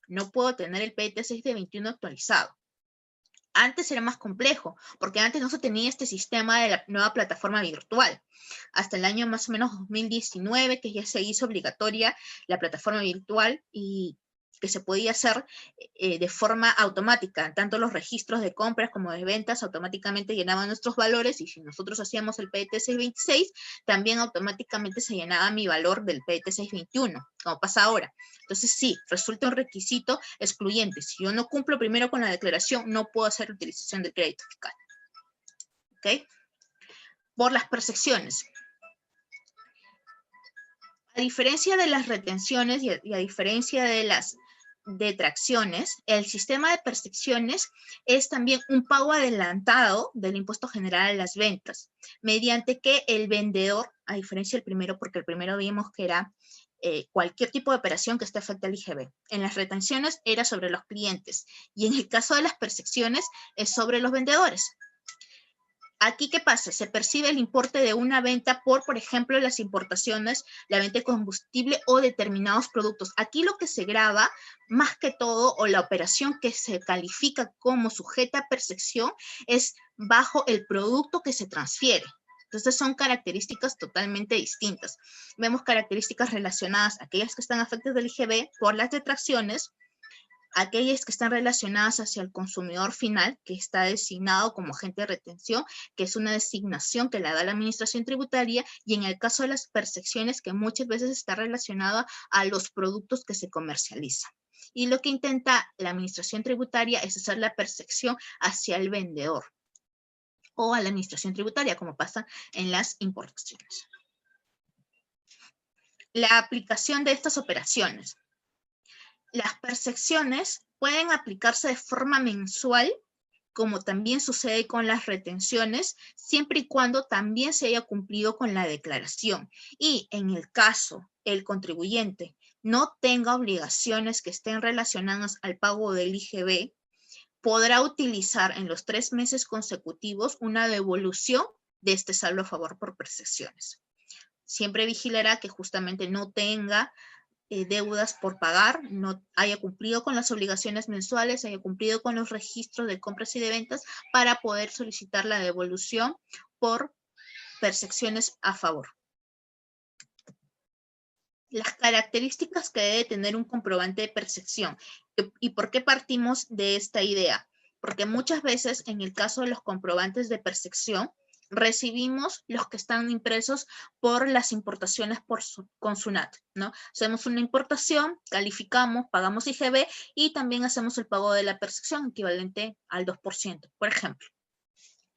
no puedo tener el PDT 621 actualizado. Antes era más complejo, porque antes no se tenía este sistema de la nueva plataforma virtual. Hasta el año más o menos 2019, que ya se hizo obligatoria la plataforma virtual y que se podía hacer de forma automática. Tanto los registros de compras como de ventas automáticamente llenaban nuestros valores y si nosotros hacíamos el PDT 626, también automáticamente se llenaba mi valor del PDT 621, como pasa ahora. Entonces sí, resulta un requisito excluyente. Si yo no cumplo primero con la declaración, no puedo hacer utilización del crédito fiscal. ¿Ok? Por las percepciones. A diferencia de las retenciones y a diferencia de las detracciones, el sistema de percepciones es también un pago adelantado del impuesto general a las ventas, mediante que el vendedor, a diferencia del primero, porque el primero vimos que era cualquier tipo de operación que esté afecta al IGB. En las retenciones era sobre los clientes y en el caso de las percepciones es sobre los vendedores. Aquí, ¿qué pasa? Se percibe el importe de una venta por ejemplo, las importaciones, la venta de combustible o determinados productos. Aquí lo que se graba, más que todo, o la operación que se califica como sujeta a percepción, es bajo el producto que se transfiere. Entonces, son características totalmente distintas. Vemos características relacionadas a aquellas que están afectadas del IGB por las detracciones, aquellas que están relacionadas hacia el consumidor final, que está designado como agente de retención, que es una designación que la da la administración tributaria, y en el caso de las percepciones, que muchas veces está relacionada a los productos que se comercializan. Y lo que intenta la administración tributaria es hacer la percepción hacia el vendedor o a la administración tributaria, como pasa en las importaciones. La aplicación de estas operaciones. Las percepciones pueden aplicarse de forma mensual, como también sucede con las retenciones, siempre y cuando también se haya cumplido con la declaración. Y en el caso el contribuyente no tenga obligaciones que estén relacionadas al pago del IGB, podrá utilizar en los 3 meses consecutivos una devolución de este saldo a favor por percepciones. Siempre vigilará que justamente no tenga deudas por pagar, no haya cumplido con las obligaciones mensuales, haya cumplido con los registros de compras y de ventas para poder solicitar la devolución por percepciones a favor. Las características que debe tener un comprobante de percepción. ¿Y por qué partimos de esta idea? Porque muchas veces en el caso de los comprobantes de percepción, recibimos los que están impresos por las importaciones con SUNAT, ¿no? Hacemos una importación, calificamos, pagamos IGB y también hacemos el pago de la percepción equivalente al 2%, por ejemplo.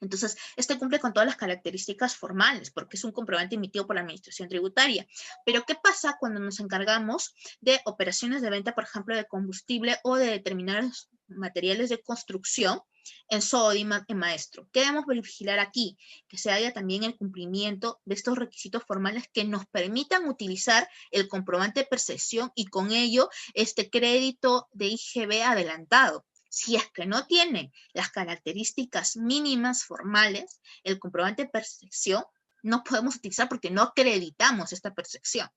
Entonces, este cumple con todas las características formales porque es un comprobante emitido por la Administración Tributaria. Pero, ¿qué pasa cuando nos encargamos de operaciones de venta, por ejemplo, de combustible o de determinados materiales de construcción en SODI, en Maestro? ¿Qué debemos vigilar aquí? Que se haya también el cumplimiento de estos requisitos formales que nos permitan utilizar el comprobante de percepción y con ello este crédito de IGB adelantado. Si es que no tiene las características mínimas formales, el comprobante de percepción no podemos utilizar porque no acreditamos esta percepción.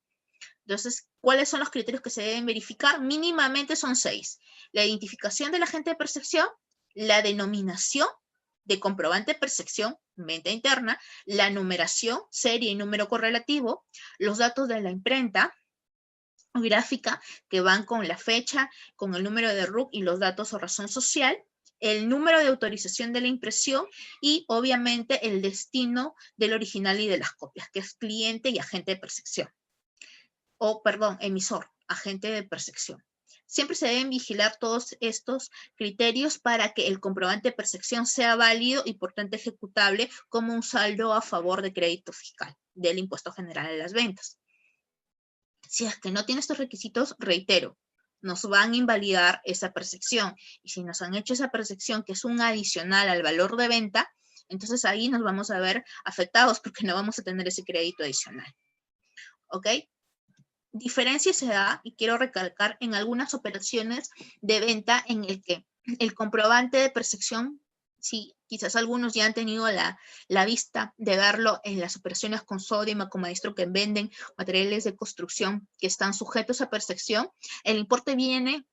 Entonces, ¿cuáles son los criterios que se deben verificar? Mínimamente son 6. La identificación del agente de percepción, la denominación de comprobante de percepción, venta interna, la numeración, serie y número correlativo, los datos de la imprenta gráfica que van con la fecha, con el número de RUC y los datos o razón social, el número de autorización de la impresión y obviamente el destino del original y de las copias, que es cliente y agente de percepción. Emisor, agente de percepción. Siempre se deben vigilar todos estos criterios para que el comprobante de percepción sea válido y por tanto ejecutable como un saldo a favor de crédito fiscal del impuesto general de las ventas. Si es que no tiene estos requisitos, reitero, nos van a invalidar esa percepción. Y si nos han hecho esa percepción que es un adicional al valor de venta, entonces ahí nos vamos a ver afectados porque no vamos a tener ese crédito adicional. ¿Ok? Diferencia se da, y quiero recalcar, en algunas operaciones de venta en el que el comprobante de percepción, sí, quizás algunos ya han tenido la vista de verlo en las operaciones con SODI, con Maestro, que venden materiales de construcción que están sujetos a percepción. El importe viene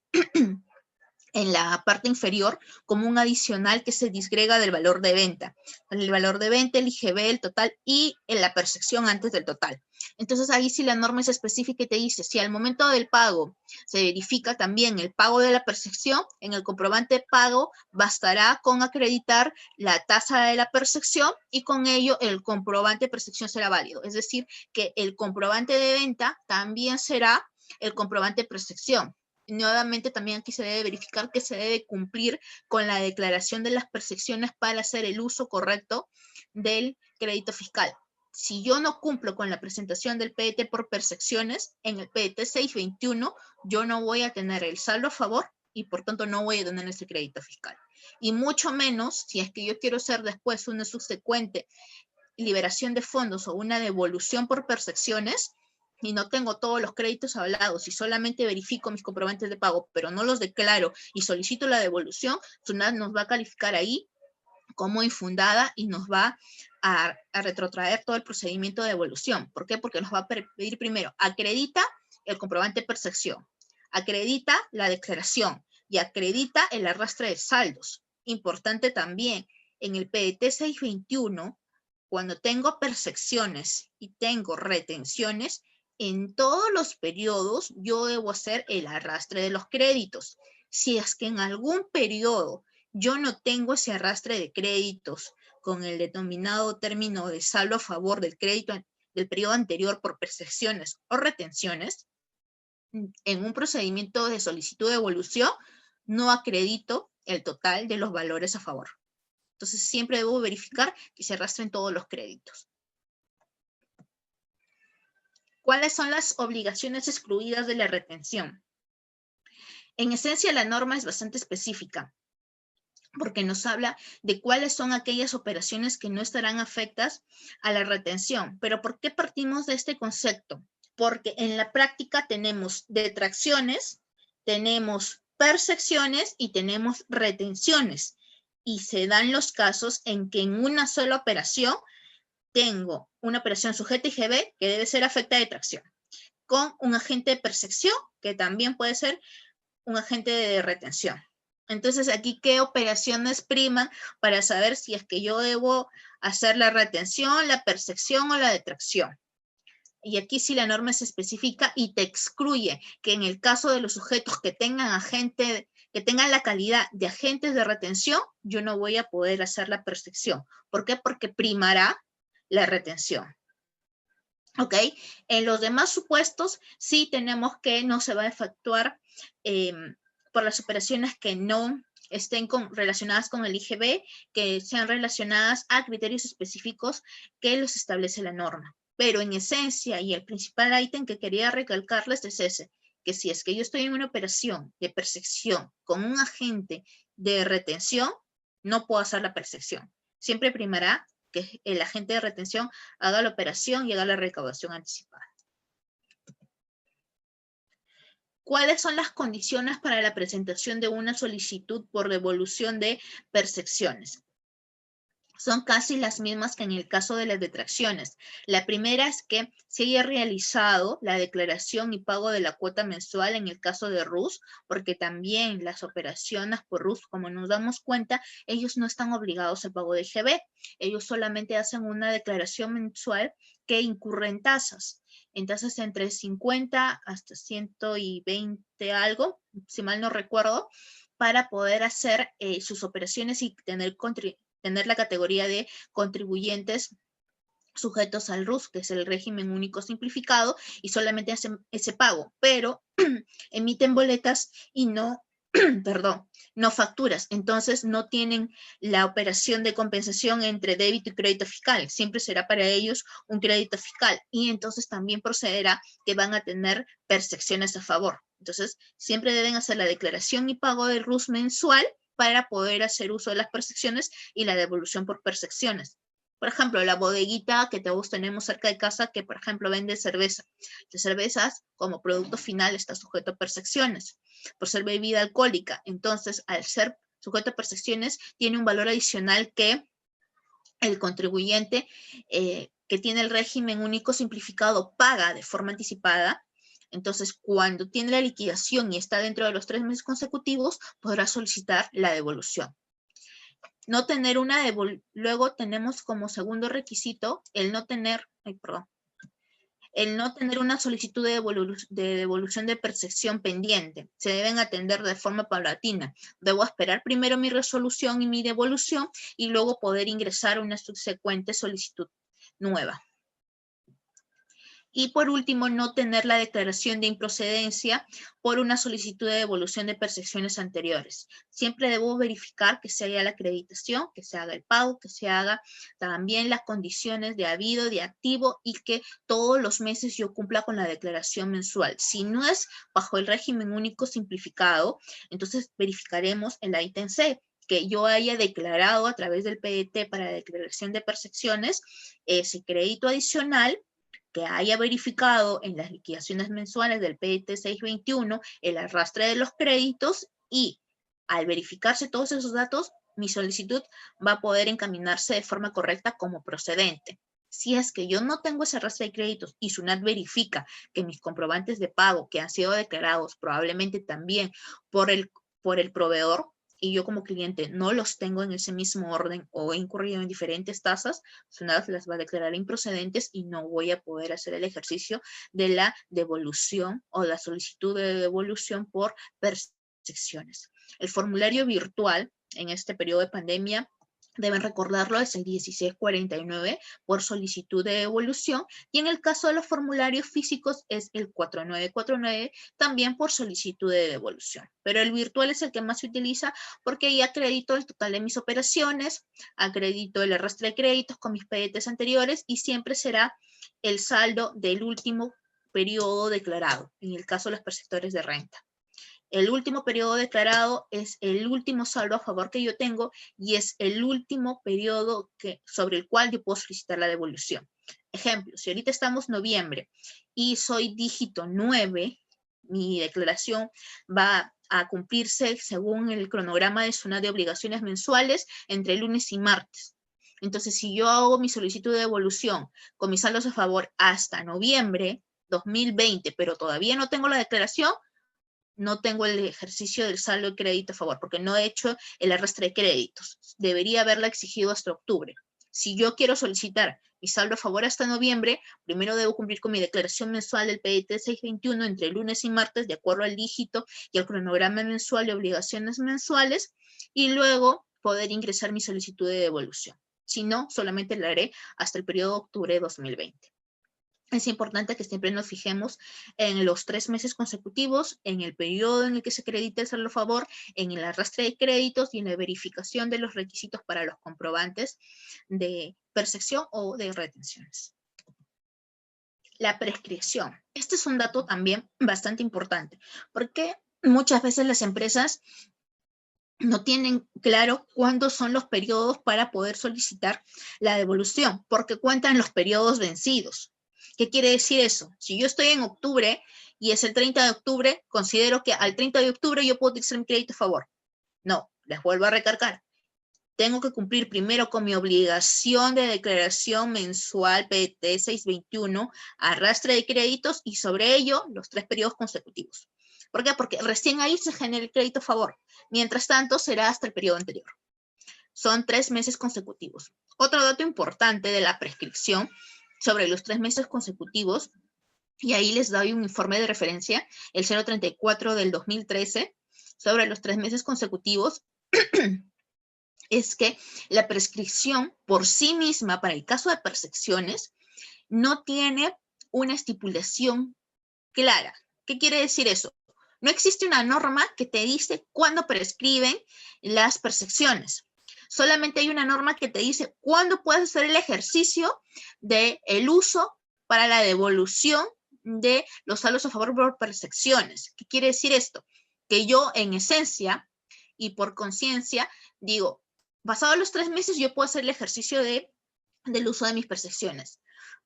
en la parte inferior como un adicional que se disgrega del valor de venta. El valor de venta, el IGB, el total y en la percepción antes del total. Entonces ahí sí la norma es específica y te dice, si al momento del pago se verifica también el pago de la percepción, en el comprobante de pago bastará con acreditar la tasa de la percepción y con ello el comprobante de percepción será válido. Es decir, que el comprobante de venta también será el comprobante de percepción. Nuevamente también aquí se debe verificar que se debe cumplir con la declaración de las percepciones para hacer el uso correcto del crédito fiscal. Si yo no cumplo con la presentación del PDT por percepciones, en el PDT 621 yo no voy a tener el saldo a favor y por tanto no voy a tener ese crédito fiscal. Y mucho menos si es que yo quiero hacer después una subsecuente liberación de fondos o una devolución por percepciones, y no tengo todos los créditos hablados y solamente verifico mis comprobantes de pago, pero no los declaro y solicito la devolución, SUNAT nos va a calificar ahí como infundada y nos va a retrotraer todo el procedimiento de devolución. ¿Por qué? Porque nos va a pedir primero, acredita el comprobante de percepción, acredita la declaración y acredita el arrastre de saldos. Importante también, en el PDT 621, cuando tengo percepciones y tengo retenciones, en todos los periodos yo debo hacer el arrastre de los créditos. Si es que en algún periodo yo no tengo ese arrastre de créditos con el denominado término de saldo a favor del crédito del periodo anterior por percepciones o retenciones, en un procedimiento de solicitud de devolución no acredito el total de los valores a favor. Entonces siempre debo verificar que se arrastren todos los créditos. ¿Cuáles son las obligaciones excluidas de la retención? En esencia, la norma es bastante específica porque nos habla de cuáles son aquellas operaciones que no estarán afectas a la retención. Pero ¿por qué partimos de este concepto? Porque en la práctica tenemos detracciones, tenemos percepciones y tenemos retenciones. Y se dan los casos en que en una sola operación tengo una operación sujeta a IGB que debe ser afecta de detracción, con un agente de percepción que también puede ser un agente de retención. Entonces, aquí, ¿qué operaciones priman para saber si es que yo debo hacer la retención, la percepción o la detracción? Y aquí sí la norma se especifica y te excluye que en el caso de los sujetos que tengan agente que tengan la calidad de agentes de retención, yo no voy a poder hacer la percepción. ¿Por qué? Porque primará la retención. ¿Ok? En los demás supuestos, sí tenemos que no se va a efectuar por las operaciones que no estén relacionadas con el IGB, que sean relacionadas a criterios específicos que los establece la norma. Pero en esencia, y el principal ítem que quería recalcarles es ese, que si es que yo estoy en una operación de percepción con un agente de retención, no puedo hacer la percepción. Siempre primará que el agente de retención haga la operación y haga la recaudación anticipada. ¿Cuáles son las condiciones para la presentación de una solicitud por devolución de percepciones? Son casi las mismas que en el caso de las detracciones. La primera es que se haya realizado la declaración y pago de la cuota mensual en el caso de RUS, porque también las operaciones por RUS, como nos damos cuenta, ellos no están obligados al pago de IGB. Ellos solamente hacen una declaración mensual que incurre en tasas. Entonces, entre 50 hasta 120 algo, si mal no recuerdo, para poder hacer sus operaciones y tener la categoría de contribuyentes sujetos al RUS, que es el régimen único simplificado, y solamente hacen ese pago, pero emiten boletas y no, perdón, no facturas. Entonces no tienen la operación de compensación entre débito y crédito fiscal. Siempre será para ellos un crédito fiscal. Y entonces también procederá que van a tener percepciones a favor. Entonces siempre deben hacer la declaración y pago del RUS mensual para poder hacer uso de las percepciones y la devolución por percepciones. Por ejemplo, la bodeguita que todos tenemos cerca de casa que, por ejemplo, vende cerveza. Las cervezas, como producto final, está sujeto a percepciones por ser bebida alcohólica. Entonces, al ser sujeto a percepciones, tiene un valor adicional que el contribuyente que tiene el régimen único simplificado paga de forma anticipada. Entonces, cuando tiene la liquidación y está dentro de los 3 meses consecutivos, podrá solicitar la devolución. No tener luego tenemos como segundo requisito el no tener una solicitud de devolución de percepción pendiente. Se deben atender de forma paulatina. Debo esperar primero mi resolución y mi devolución y luego poder ingresar una subsecuente solicitud nueva. Y por último, no tener la declaración de improcedencia por una solicitud de devolución de percepciones anteriores. Siempre debo verificar que se haga la acreditación, que se haga el pago, que se haga también las condiciones de habido, de activo y que todos los meses yo cumpla con la declaración mensual. Si no es bajo el régimen único simplificado, entonces verificaremos el ítem C, que yo haya declarado a través del PDT para declaración de percepciones ese crédito adicional, que haya verificado en las liquidaciones mensuales del PDT 621 el arrastre de los créditos y al verificarse todos esos datos, mi solicitud va a poder encaminarse de forma correcta como procedente. Si es que yo no tengo ese arrastre de créditos y SUNAT verifica que mis comprobantes de pago que han sido declarados probablemente también por el proveedor, y yo como cliente no los tengo en ese mismo orden o he incurrido en diferentes tasas, SUNAT las va a declarar improcedentes y no voy a poder hacer el ejercicio de la devolución o la solicitud de devolución por percepciones. El formulario virtual en este periodo de pandemia, deben recordarlo, es el 1649 por solicitud de devolución y en el caso de los formularios físicos es el 4949 también por solicitud de devolución. Pero el virtual es el que más se utiliza porque ahí acredito el total de mis operaciones, acredito el arrastre de créditos con mis PDTs anteriores y siempre será el saldo del último periodo declarado, en el caso de los perceptores de renta. El último periodo declarado es el último saldo a favor que yo tengo y es el último periodo sobre el cual yo puedo solicitar la devolución. Ejemplo, si ahorita estamos en noviembre y soy dígito 9, mi declaración va a cumplirse según el cronograma de SUNAT de obligaciones mensuales entre lunes y martes. Entonces, si yo hago mi solicitud de devolución con mis saldos a favor hasta noviembre 2020, pero todavía no tengo la declaración, no tengo el ejercicio del saldo de crédito a favor, porque no he hecho el arrastre de créditos. Debería haberla exigido hasta octubre. Si yo quiero solicitar mi saldo a favor hasta noviembre, primero debo cumplir con mi declaración mensual del PET 621 entre lunes y martes, de acuerdo al dígito y al cronograma mensual de obligaciones mensuales, y luego poder ingresar mi solicitud de devolución. Si no, solamente la haré hasta el periodo de octubre de 2020. Es importante que siempre nos fijemos en los 3 meses consecutivos, en el periodo en el que se acredita el saldo a favor, en el arrastre de créditos y en la verificación de los requisitos para los comprobantes de percepción o de retenciones. La prescripción. Este es un dato también bastante importante, porque muchas veces las empresas no tienen claro cuándo son los periodos para poder solicitar la devolución, porque cuentan los periodos vencidos. ¿Qué quiere decir eso? Si yo estoy en octubre y es el 30 de octubre, considero que al 30 de octubre yo puedo utilizar mi crédito a favor. No, les vuelvo a recargar. Tengo que cumplir primero con mi obligación de declaración mensual PET 621, arrastre de créditos y sobre ello los 3 periodos consecutivos. ¿Por qué? Porque recién ahí se genera el crédito a favor. Mientras tanto, será hasta el periodo anterior. Son 3 meses consecutivos. Otro dato importante de la prescripción sobre los 3 meses consecutivos, y ahí les doy un informe de referencia, el 034 del 2013, sobre los 3 meses consecutivos, es que la prescripción por sí misma, para el caso de percepciones, no tiene una estipulación clara. ¿Qué quiere decir eso? No existe una norma que te dice cuándo prescriben las percepciones. Solamente hay una norma que te dice cuándo puedes hacer el ejercicio del uso para la devolución de los saldos a favor por percepciones. ¿Qué quiere decir esto? Que yo, en esencia y por conciencia, digo, pasados los 3 meses yo puedo hacer el ejercicio del uso de mis percepciones.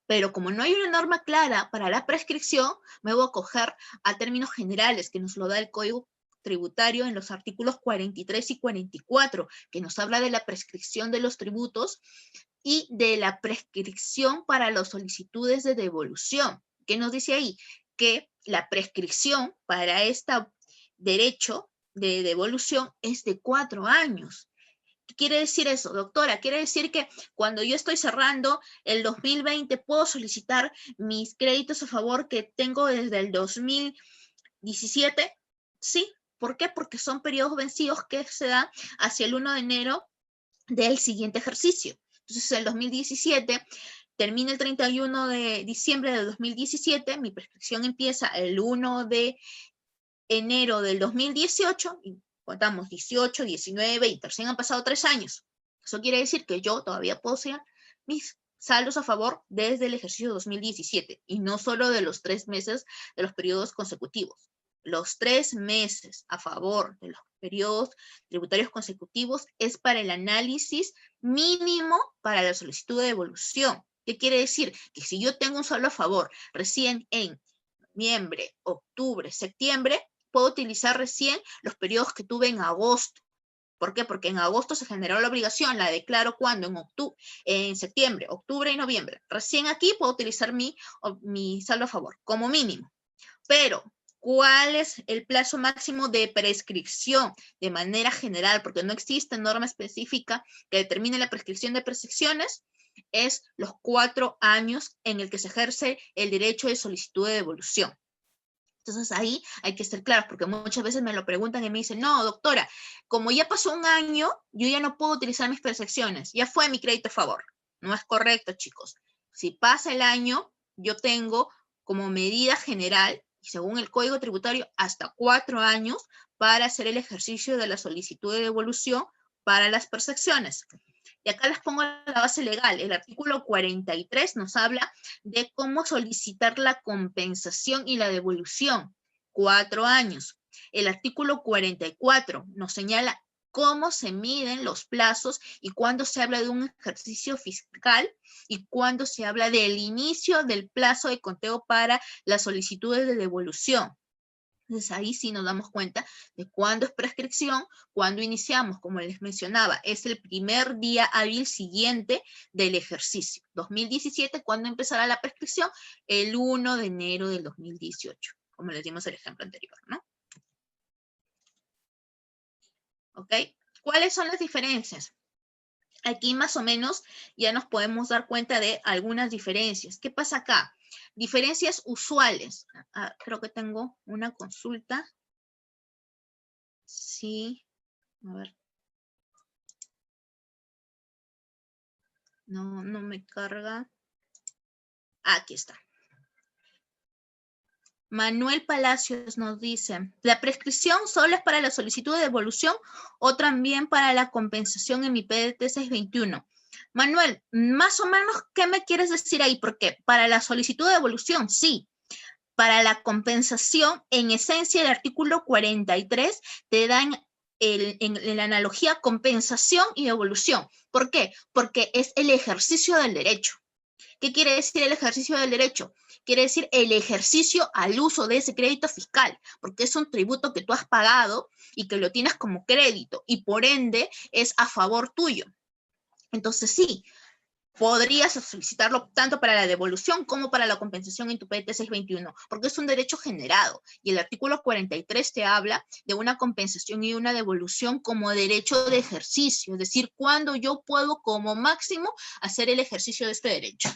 Pero como no hay una norma clara para la prescripción, me voy a acoger a términos generales que nos lo da el Código Tributario en los artículos 43 y 44, que nos habla de la prescripción de los tributos y de la prescripción para las solicitudes de devolución. ¿Qué nos dice ahí? Que la prescripción para este derecho de devolución es de 4 años. ¿Qué quiere decir eso, doctora? Quiere decir que cuando yo estoy cerrando el 2020 puedo solicitar mis créditos a favor que tengo desde el 2017. Sí, ¿por qué? Porque son periodos vencidos que se dan hacia el 1 de enero del siguiente ejercicio. Entonces, el 2017 termina el 31 de diciembre de 2017, mi prescripción empieza el 1 de enero del 2018 y contamos 18, 19, 20, recién han pasado 3 años. Eso quiere decir que yo todavía puedo ser mis saldos a favor desde el ejercicio 2017 y no solo de los 3 meses de los periodos consecutivos. Los 3 meses a favor de los periodos tributarios consecutivos es para el análisis mínimo para la solicitud de devolución. ¿Qué quiere decir? Que si yo tengo un saldo a favor recién en noviembre, octubre, septiembre, puedo utilizar recién los periodos que tuve en agosto. ¿Por qué? Porque en agosto se generó la obligación, la declaro cuando, en septiembre, octubre y noviembre. Recién aquí puedo utilizar mi saldo a favor, como mínimo. Pero, ¿cuál es el plazo máximo de prescripción de manera general? Porque no existe norma específica que determine la prescripción de percepciones. Es los 4 años en el que se ejerce el derecho de solicitud de devolución. Entonces ahí hay que ser claros, porque muchas veces me lo preguntan y me dicen, no, doctora, como ya pasó un año, yo ya no puedo utilizar mis percepciones, ya fue mi crédito a favor. No es correcto, chicos. Si pasa el año, yo tengo como medida general, y según el Código Tributario, hasta 4 años para hacer el ejercicio de la solicitud de devolución para las percepciones. Y acá les pongo la base legal. El artículo 43 nos habla de cómo solicitar la compensación y la devolución. 4 años. El artículo 44 nos señala cómo se miden los plazos y cuándo se habla de un ejercicio fiscal y cuándo se habla del inicio del plazo de conteo para las solicitudes de devolución. Entonces ahí sí nos damos cuenta de cuándo es prescripción, cuándo iniciamos, como les mencionaba, es el primer día hábil siguiente del ejercicio. 2017, ¿cuándo empezará la prescripción? El 1 de enero del 2018, como les dimos el ejemplo anterior, ¿no? ¿Ok? ¿Cuáles son las diferencias? Aquí más o menos ya nos podemos dar cuenta de algunas diferencias. ¿Qué pasa acá? Diferencias usuales. Creo que tengo una consulta. Sí, a ver. No me carga. Aquí está. Manuel Palacios nos dice, ¿la prescripción solo es para la solicitud de devolución o también para la compensación en mi PDT 621? Manuel, más o menos, ¿qué me quieres decir ahí? Porque para la solicitud de devolución, sí. Para la compensación, en esencia, el artículo 43 te dan en la analogía compensación y devolución. ¿Por qué? Porque es el ejercicio del derecho. ¿Qué quiere decir el ejercicio del derecho? Quiere decir el ejercicio al uso de ese crédito fiscal, porque es un tributo que tú has pagado y que lo tienes como crédito y por ende es a favor tuyo. Entonces sí, podrías solicitarlo tanto para la devolución como para la compensación en tu PDT 621, porque es un derecho generado y el artículo 43 te habla de una compensación y una devolución como derecho de ejercicio, es decir, cuando yo puedo como máximo hacer el ejercicio de este derecho.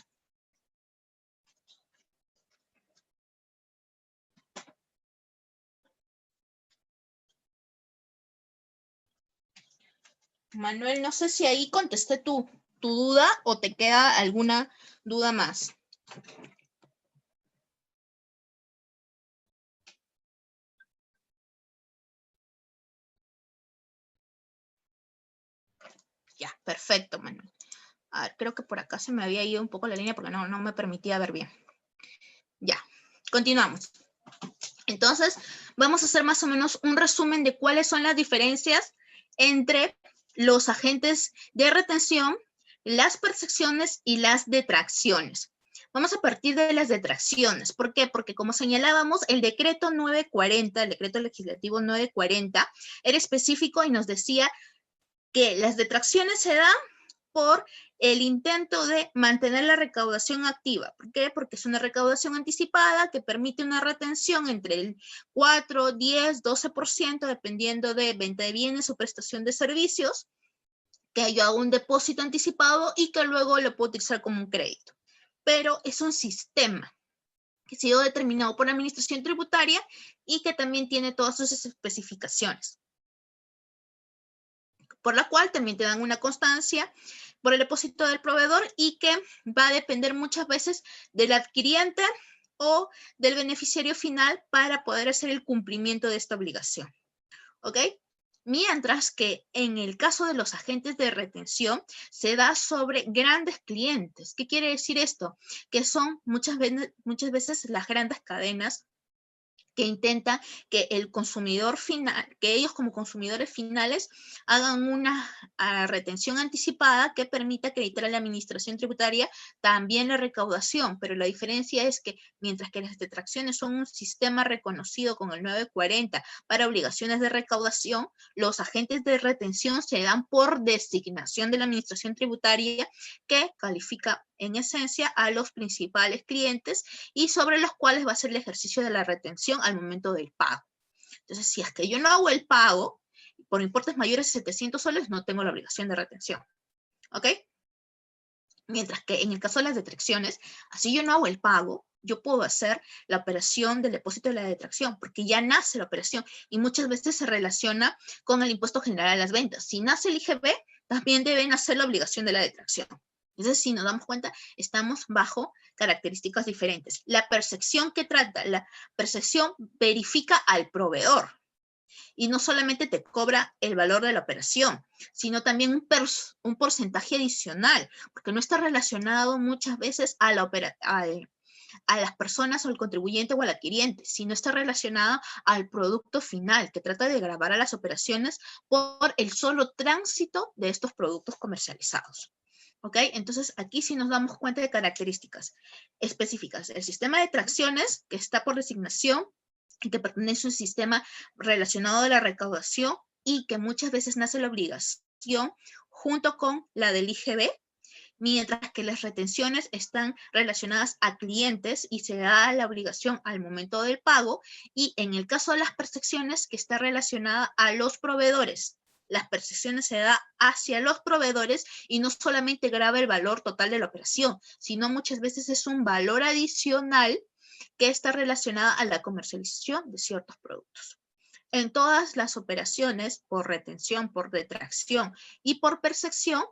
Manuel, no sé si ahí contesté tu duda o te queda alguna duda más. Ya, perfecto, Manuel. A ver, creo que por acá se me había ido un poco la línea porque no me permitía ver bien. Ya, continuamos. Entonces, vamos a hacer más o menos un resumen de cuáles son las diferencias entre los agentes de retención, las percepciones y las detracciones. Vamos a partir de las detracciones. ¿Por qué? Porque como señalábamos, el decreto 940, el decreto legislativo 940, era específico y nos decía que las detracciones se dan por el intento de mantener la recaudación activa. ¿Por qué? Porque es una recaudación anticipada que permite una retención entre el 4, 10, 12%, dependiendo de venta de bienes o prestación de servicios, que yo hago un depósito anticipado y que luego lo puedo utilizar como un crédito. Pero es un sistema que ha sido determinado por la Administración Tributaria y que también tiene todas sus especificaciones, por la cual también te dan una constancia por el depósito del proveedor y que va a depender muchas veces del adquiriente o del beneficiario final para poder hacer el cumplimiento de esta obligación. ¿Ok? Mientras que en el caso de los agentes de retención se da sobre grandes clientes. ¿Qué quiere decir esto? Que son muchas veces las grandes cadenas que intenta que el consumidor final, que ellos como consumidores finales hagan una retención anticipada que permita acreditar a la Administración Tributaria también la recaudación, pero la diferencia es que mientras que las detracciones son un sistema reconocido con el 940 para obligaciones de recaudación, los agentes de retención se dan por designación de la Administración Tributaria que califica en esencia a los principales clientes y sobre los cuales va a ser el ejercicio de la retención al momento del pago. Entonces, si es que yo no hago el pago por importes mayores de 700 soles, no tengo la obligación de retención. ¿Ok? Mientras que en el caso de las detracciones, así yo no hago el pago, yo puedo hacer la operación del depósito de la detracción, porque ya nace la operación y muchas veces se relaciona con el impuesto general a las ventas. Si nace el IGB, también deben hacer la obligación de la detracción. Entonces, si nos damos cuenta, estamos bajo características diferentes. La percepción que trata, la percepción verifica al proveedor y no solamente te cobra el valor de la operación, sino también un porcentaje adicional, porque no está relacionado muchas veces a las personas o al contribuyente o al adquiriente, sino está relacionada al producto final, que trata de gravar a las operaciones por el solo tránsito de estos productos comercializados. ¿Ok? Entonces, aquí sí nos damos cuenta de características específicas. El sistema de tracciones, que está por designación y que pertenece a un sistema relacionado a la recaudación y que muchas veces nace la obligación junto con la del IGB, mientras que las retenciones están relacionadas a clientes y se da la obligación al momento del pago, y en el caso de las percepciones, que está relacionada a los proveedores. Las percepciones se da hacia los proveedores y no solamente grava el valor total de la operación, sino muchas veces es un valor adicional que está relacionado a la comercialización de ciertos productos. En todas las operaciones, por retención, por detracción y por percepción,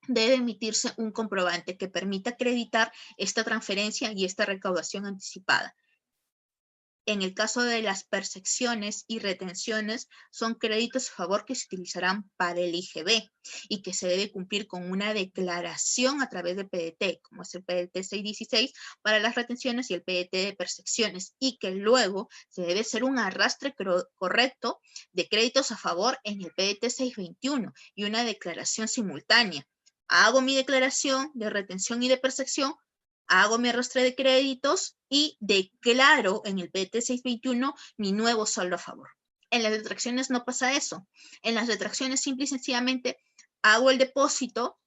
debe emitirse un comprobante que permita acreditar esta transferencia y esta recaudación anticipada. En el caso de las percepciones y retenciones, son créditos a favor que se utilizarán para el IGB y que se debe cumplir con una declaración a través de PDT, como es el PDT 616 para las retenciones y el PDT de percepciones, y que luego se debe hacer un arrastre correcto de créditos a favor en el PDT 621 y una declaración simultánea. Hago mi declaración de retención y de percepción, hago mi arrastre de créditos y declaro en el PDT 621 mi nuevo saldo a favor. En las detracciones no pasa eso. En las detracciones simple y sencillamente hago el depósito,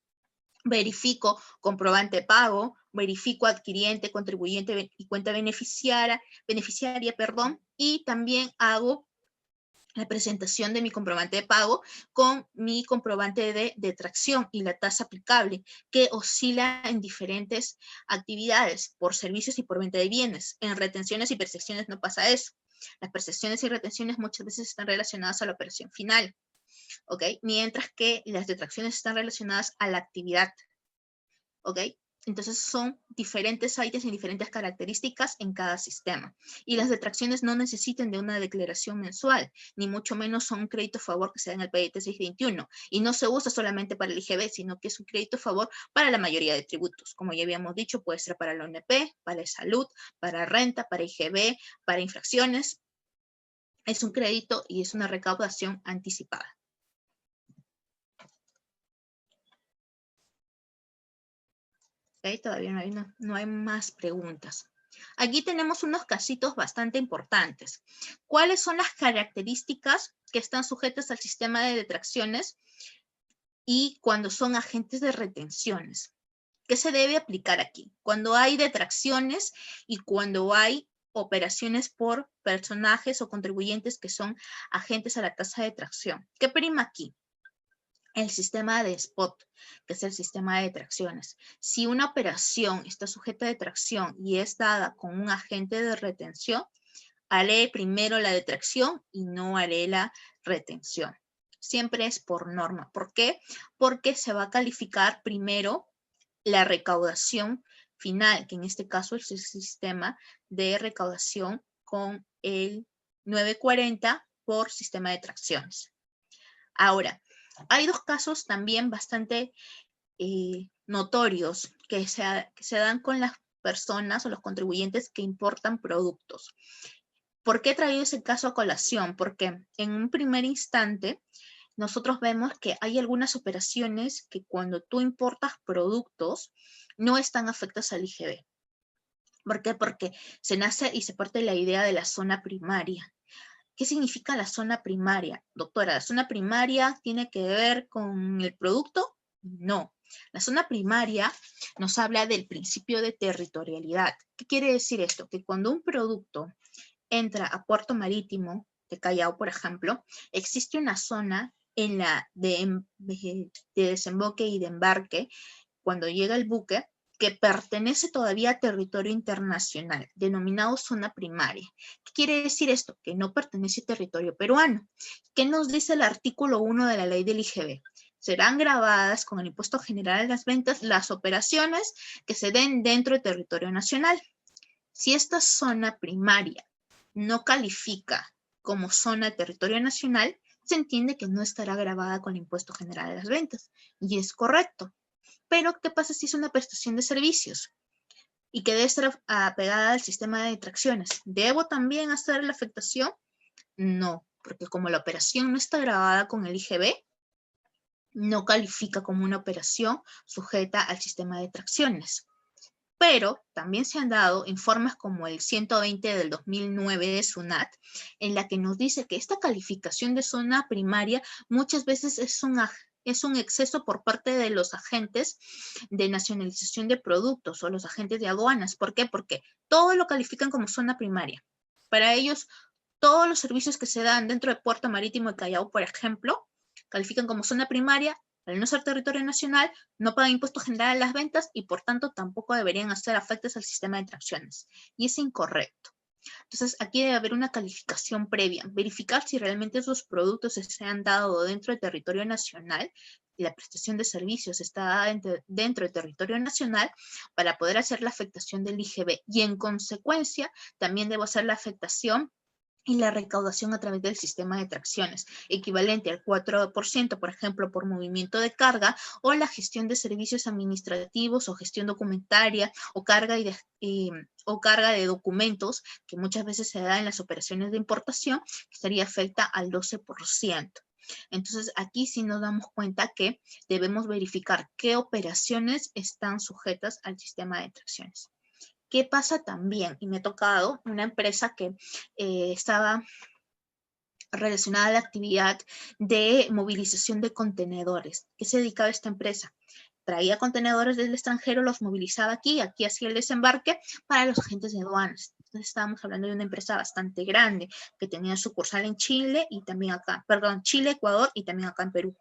verifico comprobante de pago, verifico adquiriente, contribuyente y cuenta beneficiaria, y también hago la presentación de mi comprobante de pago con mi comprobante de detracción y la tasa aplicable, que oscila en diferentes actividades, por servicios y por venta de bienes. En retenciones y percepciones no pasa eso. Las percepciones y retenciones muchas veces están relacionadas a la operación final, ¿ok? Mientras que las detracciones están relacionadas a la actividad, ¿ok? Entonces son diferentes ítems y diferentes características en cada sistema. Y las detracciones no necesitan de una declaración mensual, ni mucho menos son un crédito a favor que se da en el PDT 621. Y no se usa solamente para el IGB, sino que es un crédito a favor para la mayoría de tributos. Como ya habíamos dicho, puede ser para la ONP, para salud, para renta, para IGB, para infracciones. Es un crédito y es una recaudación anticipada. Okay, todavía no hay más preguntas. Aquí tenemos unos casitos bastante importantes. ¿Cuáles son las características que están sujetas al sistema de detracciones y cuando son agentes de retenciones? ¿Qué se debe aplicar aquí? Cuando hay detracciones y cuando hay operaciones por personajes o contribuyentes que son agentes a la tasa de detracción. ¿Qué prima aquí? El sistema de spot, que es el sistema de detracciones. Si una operación está sujeta a detracción y es dada con un agente de retención, haré primero la detracción y no haré la retención. Siempre es por norma. ¿Por qué? Porque se va a calificar primero la recaudación final, que en este caso es el sistema de recaudación con el 940 por sistema de detracciones. Ahora, hay dos casos también bastante notorios que se dan con las personas o los contribuyentes que importan productos. ¿Por qué he traído ese caso a colación? Porque en un primer instante nosotros vemos que hay algunas operaciones que cuando tú importas productos no están afectas al IGB. ¿Por qué? Porque se nace y se parte de la idea de la zona primaria. ¿Qué significa la zona primaria? Doctora, ¿la zona primaria tiene que ver con el producto? No. La zona primaria nos habla del principio de territorialidad. ¿Qué quiere decir esto? Que cuando un producto entra a puerto marítimo de Callao, por ejemplo, existe una zona en la de desemboque y de embarque, cuando llega el buque, que pertenece todavía a territorio internacional, denominado zona primaria. ¿Qué quiere decir esto? Que no pertenece a territorio peruano. ¿Qué nos dice el artículo 1 de la ley del IGB? Serán gravadas con el impuesto general de las ventas las operaciones que se den dentro del territorio nacional. Si esta zona primaria no califica como zona de territorio nacional, se entiende que no estará grabada con el impuesto general de las ventas. Y es correcto. Pero, ¿qué pasa si es una prestación de servicios y que debe estar apegada al sistema de detracciones? ¿Debo también hacer la afectación? No, porque como la operación no está grabada con el IGB, no califica como una operación sujeta al sistema de detracciones. Pero también se han dado informes como el 120 del 2009 de SUNAT, en la que nos dice que esta calificación de zona primaria muchas veces es un exceso por parte de los agentes de nacionalización de productos o los agentes de aduanas. ¿Por qué? Porque todo lo califican como zona primaria. Para ellos, todos los servicios que se dan dentro del puerto marítimo de Callao, por ejemplo, Califican como zona primaria, al no ser territorio nacional, no pagan impuesto general a las ventas y por tanto tampoco deberían hacer afectos al sistema de tracciones. Y es incorrecto. Entonces, aquí debe haber una calificación previa, verificar si realmente esos productos se han dado dentro del territorio nacional y la prestación de servicios está dada dentro del territorio nacional para poder hacer la afectación del IGB. Y en consecuencia, también debo hacer la afectación y la recaudación a través del sistema de tracciones, equivalente al 4%, por ejemplo, por movimiento de carga, o la gestión de servicios administrativos, o gestión documentaria, o carga de documentos, que muchas veces se da en las operaciones de importación, que estaría afecta al 12%. Entonces, aquí sí nos damos cuenta que debemos verificar qué operaciones están sujetas al sistema de tracciones. ¿Qué pasa también? Y me ha tocado una empresa que estaba relacionada a la actividad de movilización de contenedores. ¿Qué se dedicaba esta empresa? Traía contenedores del extranjero, los movilizaba aquí hacía el desembarque para los agentes de aduanas. Entonces estábamos hablando de una empresa bastante grande que tenía sucursal en Chile y también acá, perdón, Chile, Ecuador y también acá en Perú.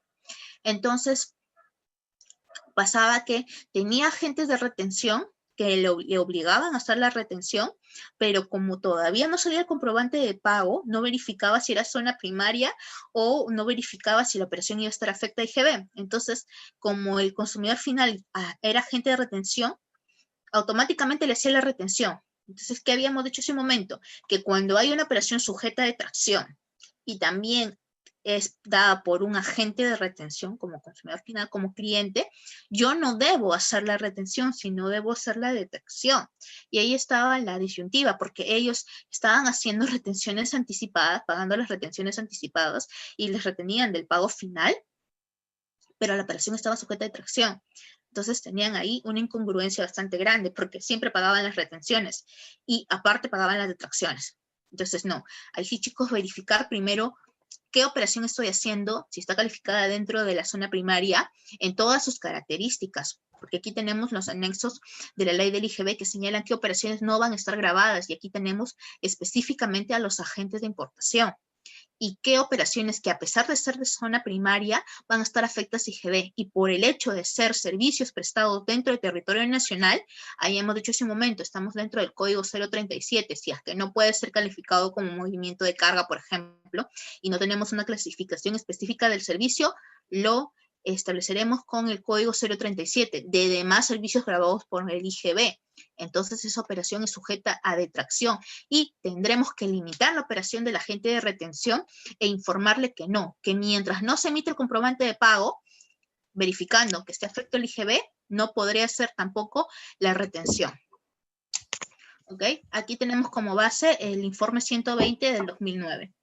Entonces pasaba que tenía agentes de retención que le obligaban a hacer la retención, pero como todavía no salía el comprobante de pago, no verificaba si era zona primaria o no verificaba si la operación iba a estar afecta a IGB. Entonces, como el consumidor final era agente de retención, automáticamente le hacía la retención. Entonces, ¿qué habíamos dicho hace un momento? Que cuando hay una operación sujeta de tracción y también es dada por un agente de retención como consumidor final, como cliente, yo no debo hacer la retención, sino debo hacer la detección. Y ahí estaba la disyuntiva, porque ellos estaban haciendo retenciones anticipadas, pagando las retenciones anticipadas y les retenían del pago final, pero la operación estaba sujeta de tracción. Entonces tenían ahí una incongruencia bastante grande, porque siempre pagaban las retenciones y aparte pagaban las detracciones. Entonces, no, ahí sí, chicos, verificar primero qué operación estoy haciendo, si está calificada dentro de la zona primaria, en todas sus características, porque aquí tenemos los anexos de la ley del IGB que señalan qué operaciones no van a estar grabadas, y aquí tenemos específicamente a los agentes de importación. Y qué operaciones que a pesar de ser de zona primaria van a estar afectas a IGB, y por el hecho de ser servicios prestados dentro del territorio nacional, ahí hemos dicho hace un momento, estamos dentro del código 037, si es que no puede ser calificado como movimiento de carga, por ejemplo, y no tenemos una clasificación específica del servicio, lo estableceremos con el código 037, de demás servicios grabados por el IGB. Entonces esa operación es sujeta a detracción y tendremos que limitar la operación del agente de retención e informarle que no, que mientras no se emite el comprobante de pago, verificando que esté afecto el IGB, no podría hacer tampoco la retención. ¿Ok? Aquí tenemos como base el informe 120 del 2009.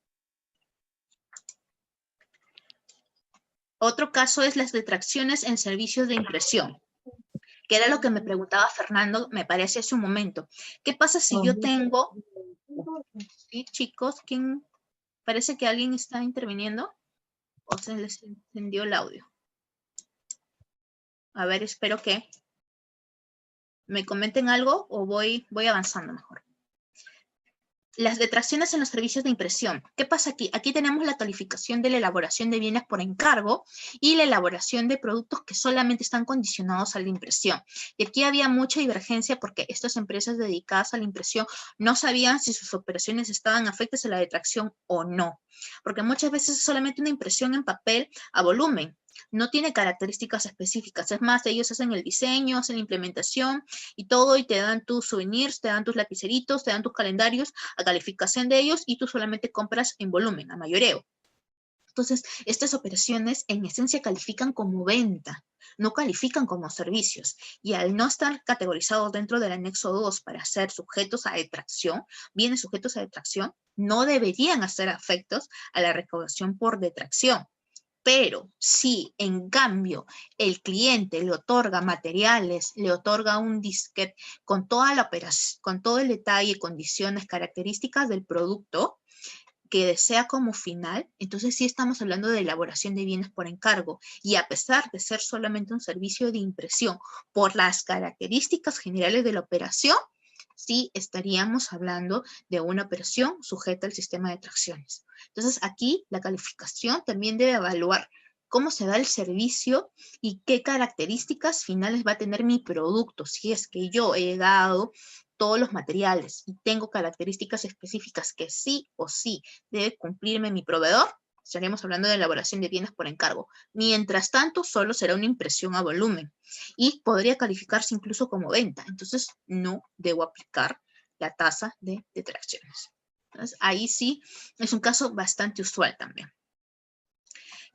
Otro caso es las detracciones en servicios de impresión, que era lo que me preguntaba Fernando, me parece hace un momento. ¿Qué pasa si yo tengo... ¿Sí, chicos? ¿Quién? Parece que alguien está interviniendo o se les encendió el audio. A ver, espero que me comenten algo o voy avanzando mejor. Las detracciones en los servicios de impresión. ¿Qué pasa aquí? Aquí tenemos la calificación de la elaboración de bienes por encargo y la elaboración de productos que solamente están condicionados a la impresión. Y aquí había mucha divergencia porque estas empresas dedicadas a la impresión no sabían si sus operaciones estaban afectas a la detracción o no. Porque muchas veces es solamente una impresión en papel a volumen. No tiene características específicas. Es más, ellos hacen el diseño, hacen la implementación y todo, y te dan tus souvenirs, te dan tus lapiceritos, te dan tus calendarios a calificación de ellos, y tú solamente compras en volumen, a mayoreo. Entonces, estas operaciones en esencia califican como venta, no califican como servicios. Y al no estar categorizados dentro del anexo 2 para ser sujetos a detracción, bienes sujetos a detracción, no deberían hacer afectos a la recaudación por detracción. Pero si en cambio el cliente le otorga materiales, le otorga un disquete con toda la operación, con todo el detalle, condiciones, características del producto que desea como final, entonces sí estamos hablando de elaboración de bienes por encargo. Y a pesar de ser solamente un servicio de impresión, por las características generales de la operación, sí estaríamos hablando de una operación sujeta al sistema de tracciones. Entonces aquí la calificación también debe evaluar cómo se da el servicio y qué características finales va a tener mi producto. Si es que yo he dado todos los materiales y tengo características específicas que sí o sí debe cumplirme mi proveedor, estaríamos hablando de elaboración de bienes por encargo. Mientras tanto, solo será una impresión a volumen y podría calificarse incluso como venta. Entonces, no debo aplicar la tasa de detracciones. Entonces, ahí sí es un caso bastante usual también.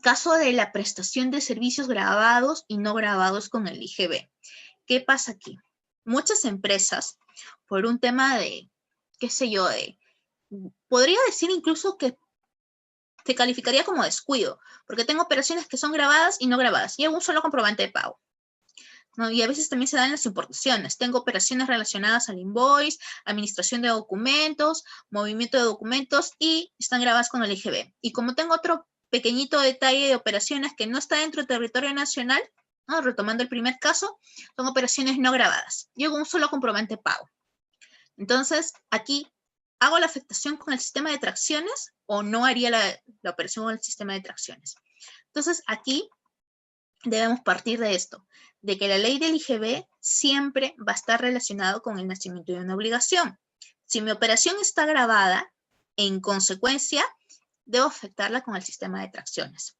Caso de la prestación de servicios grabados y no grabados con el IGB. ¿Qué pasa aquí? Muchas empresas, por un tema de, qué sé yo, podría decir incluso que se calificaría como descuido, porque tengo operaciones que son grabadas y no grabadas, y un solo comprobante de pago, ¿no? Y a veces también se dan las importaciones. Tengo operaciones relacionadas al invoice, administración de documentos, movimiento de documentos, y están grabadas con el IGB. Y como tengo otro pequeñito detalle de operaciones que no está dentro del territorio nacional, ¿no? Retomando el primer caso, son operaciones no grabadas. Llevo un solo comprobante de pago. Entonces, aquí, ¿hago la afectación con el sistema de tracciones o no haría la operación con el sistema de tracciones? Entonces, aquí debemos partir de esto, de que la ley del IGB siempre va a estar relacionado con el nacimiento de una obligación. Si mi operación está grabada, en consecuencia, debo afectarla con el sistema de tracciones.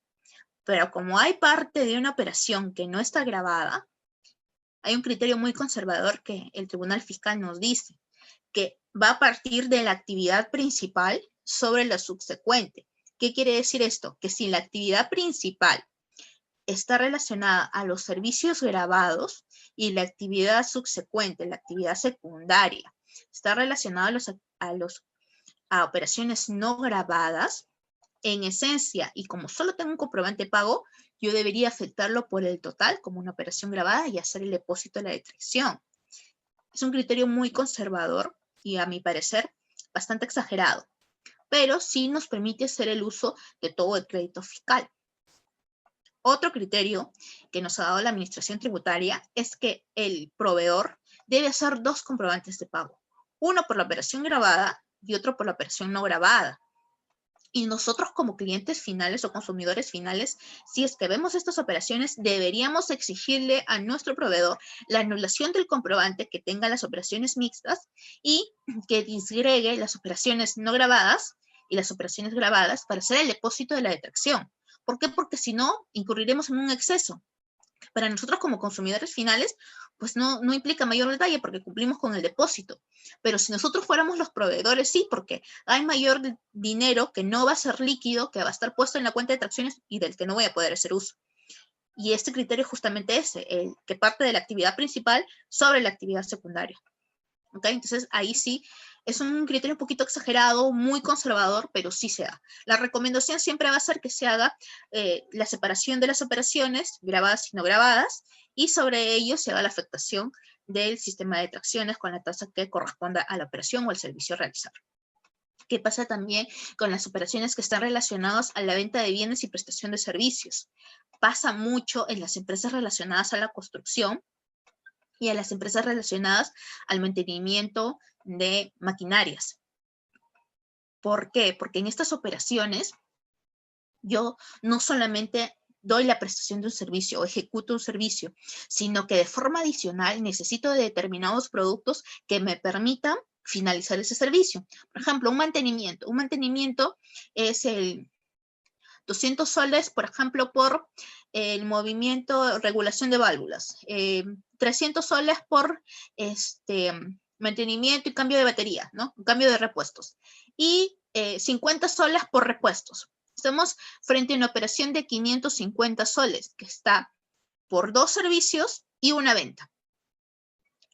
Pero como hay parte de una operación que no está grabada, hay un criterio muy conservador que el Tribunal Fiscal nos dice, que va a partir de la actividad principal sobre la subsecuente. ¿Qué quiere decir esto? Que si la actividad principal está relacionada a los servicios grabados y la actividad subsecuente, la actividad secundaria, está relacionada a operaciones no grabadas, en esencia, y como solo tengo un comprobante de pago, yo debería afectarlo por el total como una operación grabada y hacer el depósito de la detracción. Es un criterio muy conservador y, a mi parecer, bastante exagerado, pero sí nos permite hacer el uso de todo el crédito fiscal. Otro criterio que nos ha dado la Administración Tributaria es que el proveedor debe hacer dos comprobantes de pago, uno por la operación grabada y otro por la operación no grabada. Y nosotros como clientes finales o consumidores finales, si es que vemos estas operaciones, deberíamos exigirle a nuestro proveedor la anulación del comprobante que tenga las operaciones mixtas y que disgregue las operaciones no grabadas y las operaciones grabadas para hacer el depósito de la detracción. ¿Por qué? Porque si no, incurriremos en un exceso. Para nosotros como consumidores finales, pues no implica mayor detalle porque cumplimos con el depósito. Pero si nosotros fuéramos los proveedores, sí, porque hay mayor dinero que no va a ser líquido, que va a estar puesto en la cuenta de tracciones y del que no voy a poder hacer uso. Y este criterio es justamente ese, el que parte de la actividad principal sobre la actividad secundaria. ¿Ok? Entonces, ahí sí es un criterio un poquito exagerado, muy conservador, pero sí se da. La recomendación siempre va a ser que se haga la separación de las operaciones, grabadas y no grabadas, y sobre ello se haga la afectación del sistema de tracciones con la tasa que corresponda a la operación o al servicio a realizar. ¿Qué pasa también con las operaciones que están relacionadas a la venta de bienes y prestación de servicios? Pasa mucho en las empresas relacionadas a la construcción y a las empresas relacionadas al mantenimiento de maquinarias. ¿Por qué? Porque en estas operaciones yo no solamente doy la prestación de un servicio o ejecuto un servicio, sino que de forma adicional necesito de determinados productos que me permitan finalizar ese servicio. Por ejemplo, un mantenimiento. Un mantenimiento es el 200 soles, por ejemplo, por el movimiento, regulación de válvulas. 300 soles por mantenimiento y cambio de batería, ¿no? Cambio de repuestos. Y 50 soles por repuestos. Estamos frente a una operación de 550 soles, que está por 2 servicios y una venta.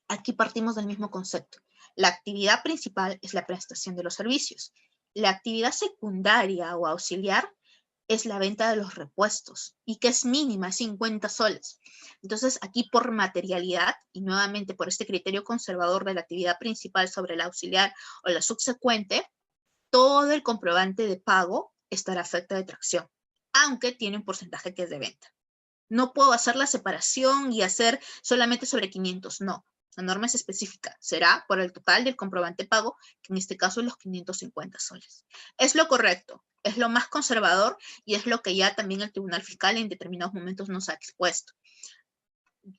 Aquí partimos del mismo concepto. La actividad principal es la prestación de los servicios. La actividad secundaria o auxiliar es la venta de los repuestos y que es mínima, 50 soles. Entonces, aquí por materialidad y nuevamente por este criterio conservador de la actividad principal sobre la auxiliar o la subsecuente, todo el comprobante de pago estará afecto de tracción, aunque tiene un porcentaje que es de venta. No puedo hacer la separación y hacer solamente sobre 500, no. La norma es específica, será por el total del comprobante pago, que en este caso es los 550 soles. Es lo correcto, es lo más conservador y es lo que ya también el Tribunal Fiscal en determinados momentos nos ha expuesto.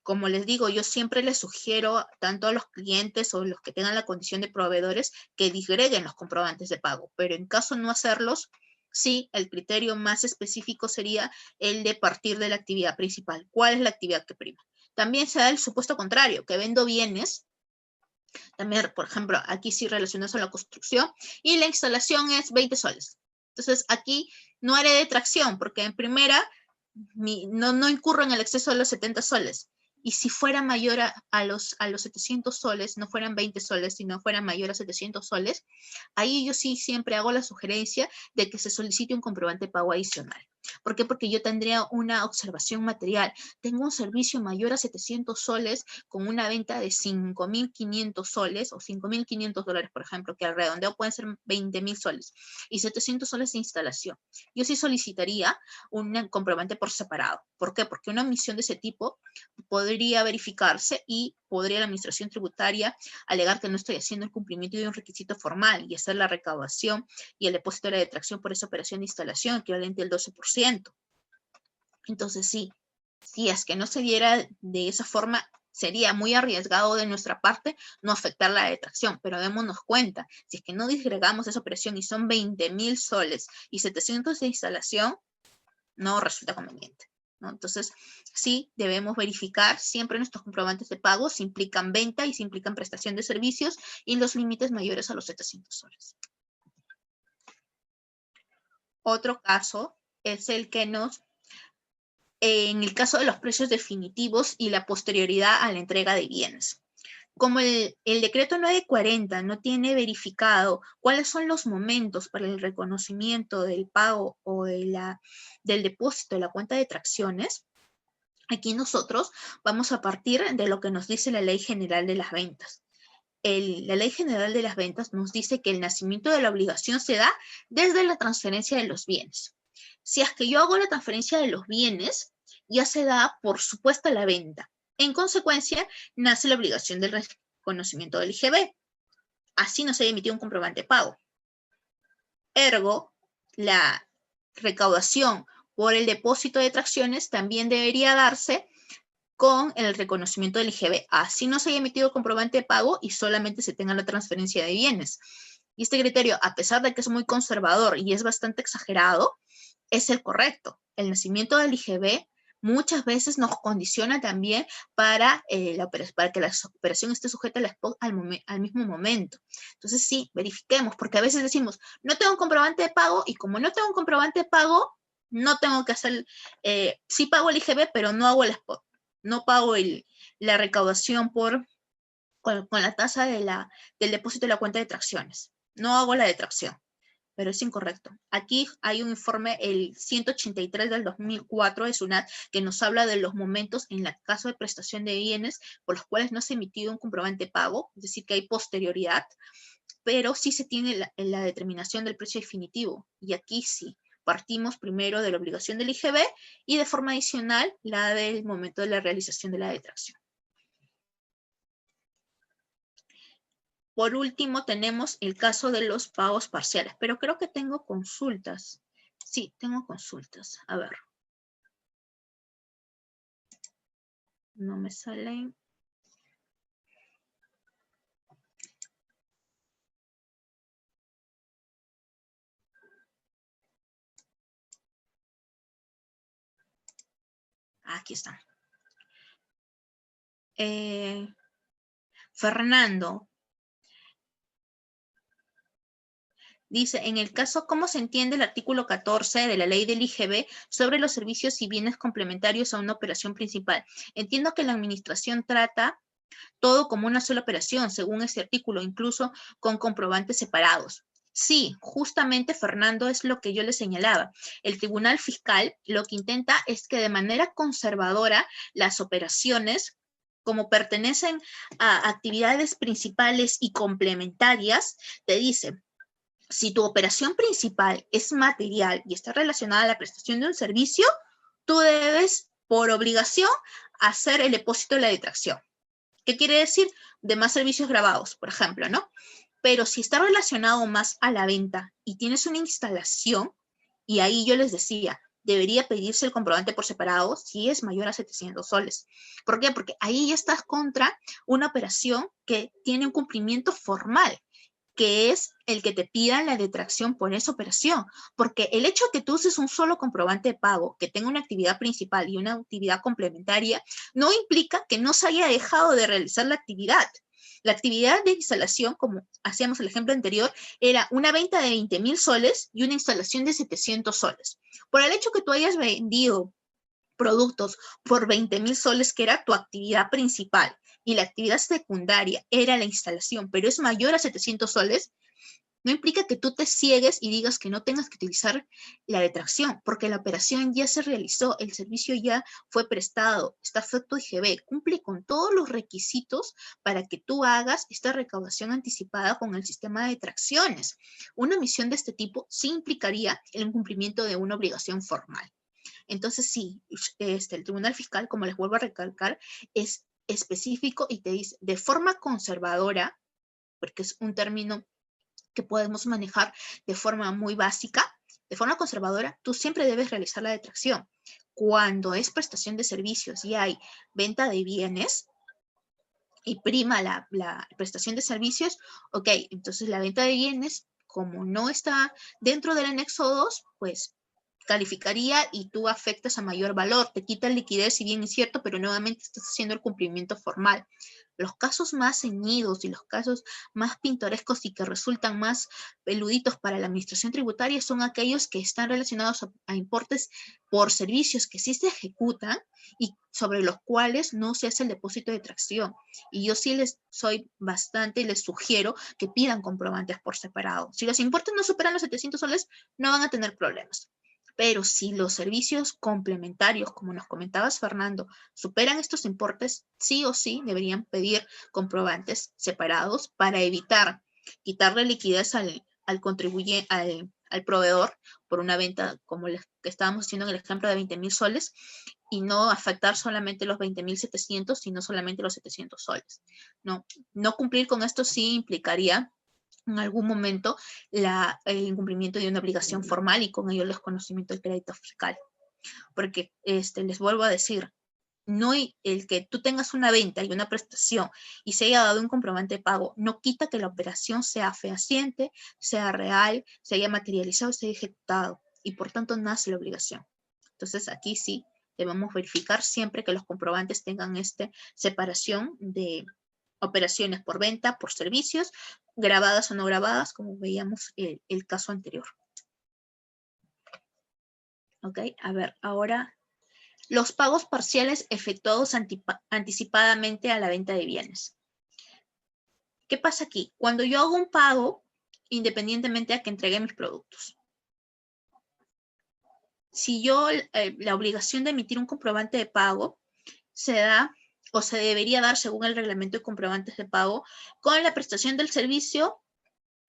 Como les digo, yo siempre les sugiero tanto a los clientes o los que tengan la condición de proveedores que disgreguen los comprobantes de pago, pero en caso de no hacerlos, sí, el criterio más específico sería el de partir de la actividad principal. ¿Cuál es la actividad que prima? También se da el supuesto contrario, que vendo bienes, también, por ejemplo, aquí sí relacionados a la construcción, y la instalación es 20 soles. Entonces, aquí no haré detracción, porque en primera no incurro en el exceso de los 70 soles. Y si fuera mayor a los 700 soles, no fueran 20 soles, sino fuera mayor a 700 soles, ahí yo sí siempre hago la sugerencia de que se solicite un comprobante de pago adicional. ¿Por qué? Porque yo tendría una observación material. Tengo un servicio mayor a 700 soles con una venta de 5.500 soles o 5.500 dólares, por ejemplo, que al redondeo pueden ser 20.000 soles y 700 soles de instalación. Yo sí solicitaría un comprobante por separado. ¿Por qué? Porque una omisión de ese tipo podría verificarse y podría la administración tributaria alegar que no estoy haciendo el cumplimiento de un requisito formal y hacer la recaudación y el depósito de la detracción por esa operación de instalación equivalente al 12%. Entonces sí, si es que no se diera de esa forma, sería muy arriesgado de nuestra parte no afectar la detracción, pero démonos cuenta, si es que no disgregamos esa operación y son 20.000 soles y 700 de instalación, no resulta conveniente, ¿no? Entonces, sí debemos verificar siempre nuestros comprobantes de pago si implican venta y si implican prestación de servicios y los límites mayores a los 700 soles. Otro caso es el que en el caso de los precios definitivos y la posterioridad a la entrega de bienes. Como el decreto 940 no tiene verificado cuáles son los momentos para el reconocimiento del pago o del depósito de la cuenta de tracciones, aquí nosotros vamos a partir de lo que nos dice la Ley General de las Ventas. La Ley General de las Ventas nos dice que el nacimiento de la obligación se da desde la transferencia de los bienes. Si es que yo hago la transferencia de los bienes, ya se da por supuesta la venta. En consecuencia, nace la obligación del reconocimiento del IGB. Así no se ha emitido un comprobante de pago. Ergo, la recaudación por el depósito de tracciones también debería darse con el reconocimiento del IGB. Así no se haya emitido comprobante de pago y solamente se tenga la transferencia de bienes. Y este criterio, a pesar de que es muy conservador y es bastante exagerado, es el correcto. El nacimiento del IGB muchas veces nos condiciona también para que la operación esté sujeta al spot al mismo momento. Entonces sí, verifiquemos, porque a veces decimos, no tengo un comprobante de pago y como no tengo un comprobante de pago, no tengo que hacer, sí pago el IGB, pero no hago el spot. No pago la recaudación con la tasa del depósito de la cuenta de tracciones. No hago la detracción, pero es incorrecto. Aquí hay un informe, el 183 del 2004 de SUNAT, que nos habla de los momentos en el caso de prestación de bienes por los cuales no se ha emitido un comprobante de pago, es decir, que hay posterioridad, pero sí se tiene la determinación del precio definitivo. Y aquí sí. Partimos primero de la obligación del IGB y de forma adicional la del momento de la realización de la detracción. Por último, tenemos el caso de los pagos parciales, pero creo que tengo consultas. Sí, tengo consultas. A ver. No me salen. Aquí están. Fernando dice, en el caso, ¿cómo se entiende el artículo 14 de la ley del IGB sobre los servicios y bienes complementarios a una operación principal? Entiendo que la administración trata todo como una sola operación, según ese artículo, incluso con comprobantes separados. Sí, justamente, Fernando, es lo que yo le señalaba. El Tribunal Fiscal lo que intenta es que de manera conservadora las operaciones, como pertenecen a actividades principales y complementarias, te dice, si tu operación principal es material y está relacionada a la prestación de un servicio, tú debes, por obligación, hacer el depósito de la detracción. ¿Qué quiere decir? De más servicios grabados, por ejemplo, ¿no? Pero si está relacionado más a la venta y tienes una instalación, y ahí yo les decía, debería pedirse el comprobante por separado si es mayor a 700 soles. ¿Por qué? Porque ahí ya estás contra una operación que tiene un cumplimiento formal, que es el que te pidan la detracción por esa operación. Porque el hecho de que tú uses un solo comprobante de pago, que tenga una actividad principal y una actividad complementaria, no implica que no se haya dejado de realizar la actividad. La actividad de instalación, como hacíamos el ejemplo anterior, era una venta de 20.000 soles y una instalación de 700 soles. Por el hecho que tú hayas vendido productos por 20.000 soles, que era tu actividad principal, y la actividad secundaria era la instalación, pero es mayor a 700 soles, no implica que tú te ciegues y digas que no tengas que utilizar la detracción, porque la operación ya se realizó, el servicio ya fue prestado, está efecto IGB, cumple con todos los requisitos para que tú hagas esta recaudación anticipada con el sistema de detracciones. Una omisión de este tipo sí implicaría el incumplimiento de una obligación formal. Entonces, sí, el Tribunal Fiscal, como les vuelvo a recalcar, es específico y te dice de forma conservadora, porque es un término que podemos manejar de forma muy básica, de forma conservadora, tú siempre debes realizar la detracción. Cuando es prestación de servicios y hay venta de bienes y prima la prestación de servicios, ok, entonces la venta de bienes, como no está dentro del anexo 2, pues calificaría y tú afectas a mayor valor, te quitan liquidez, si bien es cierto, pero nuevamente estás haciendo el cumplimiento formal. Los casos más ceñidos y los casos más pintorescos y que resultan más peluditos para la administración tributaria son aquellos que están relacionados a importes por servicios que sí se ejecutan y sobre los cuales no se hace el depósito de tracción. Y yo sí les soy bastante, les sugiero que pidan comprobantes por separado. Si los importes no superan los 700 soles, no van a tener problemas. Pero si los servicios complementarios, como nos comentabas, Fernando, superan estos importes, sí o sí deberían pedir comprobantes separados para evitar quitarle liquidez al proveedor por una venta como la que estábamos haciendo en el ejemplo de 20.000 soles y no afectar solamente los 20.700, sino solamente los 700 soles. No cumplir con esto sí implicaría en algún momento el incumplimiento de una obligación formal y con ello el desconocimiento del crédito fiscal. Porque les vuelvo a decir, no el que tú tengas una venta y una prestación y se haya dado un comprobante de pago, no quita que la operación sea fehaciente, sea real, se haya materializado, se haya ejecutado y por tanto nace la obligación. Entonces aquí sí debemos verificar siempre que los comprobantes tengan esta separación de operaciones por venta, por servicios, grabadas o no grabadas, como veíamos el caso anterior. Ok, a ver, ahora los pagos parciales efectuados anticipadamente a la venta de bienes. ¿Qué pasa aquí? Cuando yo hago un pago, independientemente a que entregue mis productos, si yo la obligación de emitir un comprobante de pago se da o se debería dar según el reglamento de comprobantes de pago con la prestación del servicio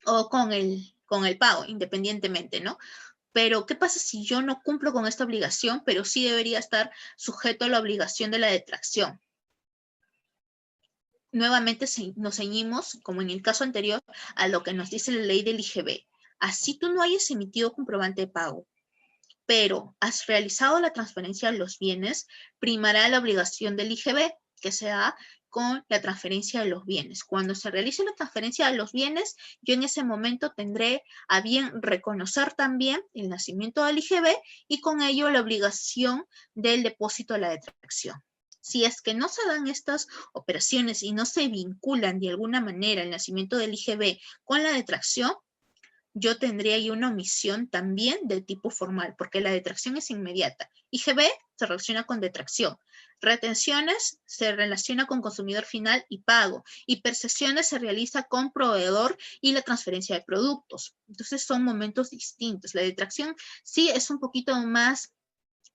o con el pago, independientemente, ¿no? Pero, ¿qué pasa si yo no cumplo con esta obligación, pero sí debería estar sujeto a la obligación de la detracción? Nuevamente nos ceñimos, como en el caso anterior, a lo que nos dice la ley del IGB. Así tú no hayas emitido comprobante de pago, pero has realizado la transferencia de los bienes, primará la obligación del IGB, que se da con la transferencia de los bienes. Cuando se realice la transferencia de los bienes, yo en ese momento tendré a bien reconocer también el nacimiento del IGB y con ello la obligación del depósito de la detracción. Si es que no se dan estas operaciones y no se vinculan de alguna manera el nacimiento del IGB con la detracción, yo tendría ahí una omisión también de tipo formal, porque la detracción es inmediata. IGB se relaciona con detracción. Retenciones se relaciona con consumidor final y pago. Y percepciones se realiza con proveedor y la transferencia de productos. Entonces son momentos distintos. La detracción sí es un poquito más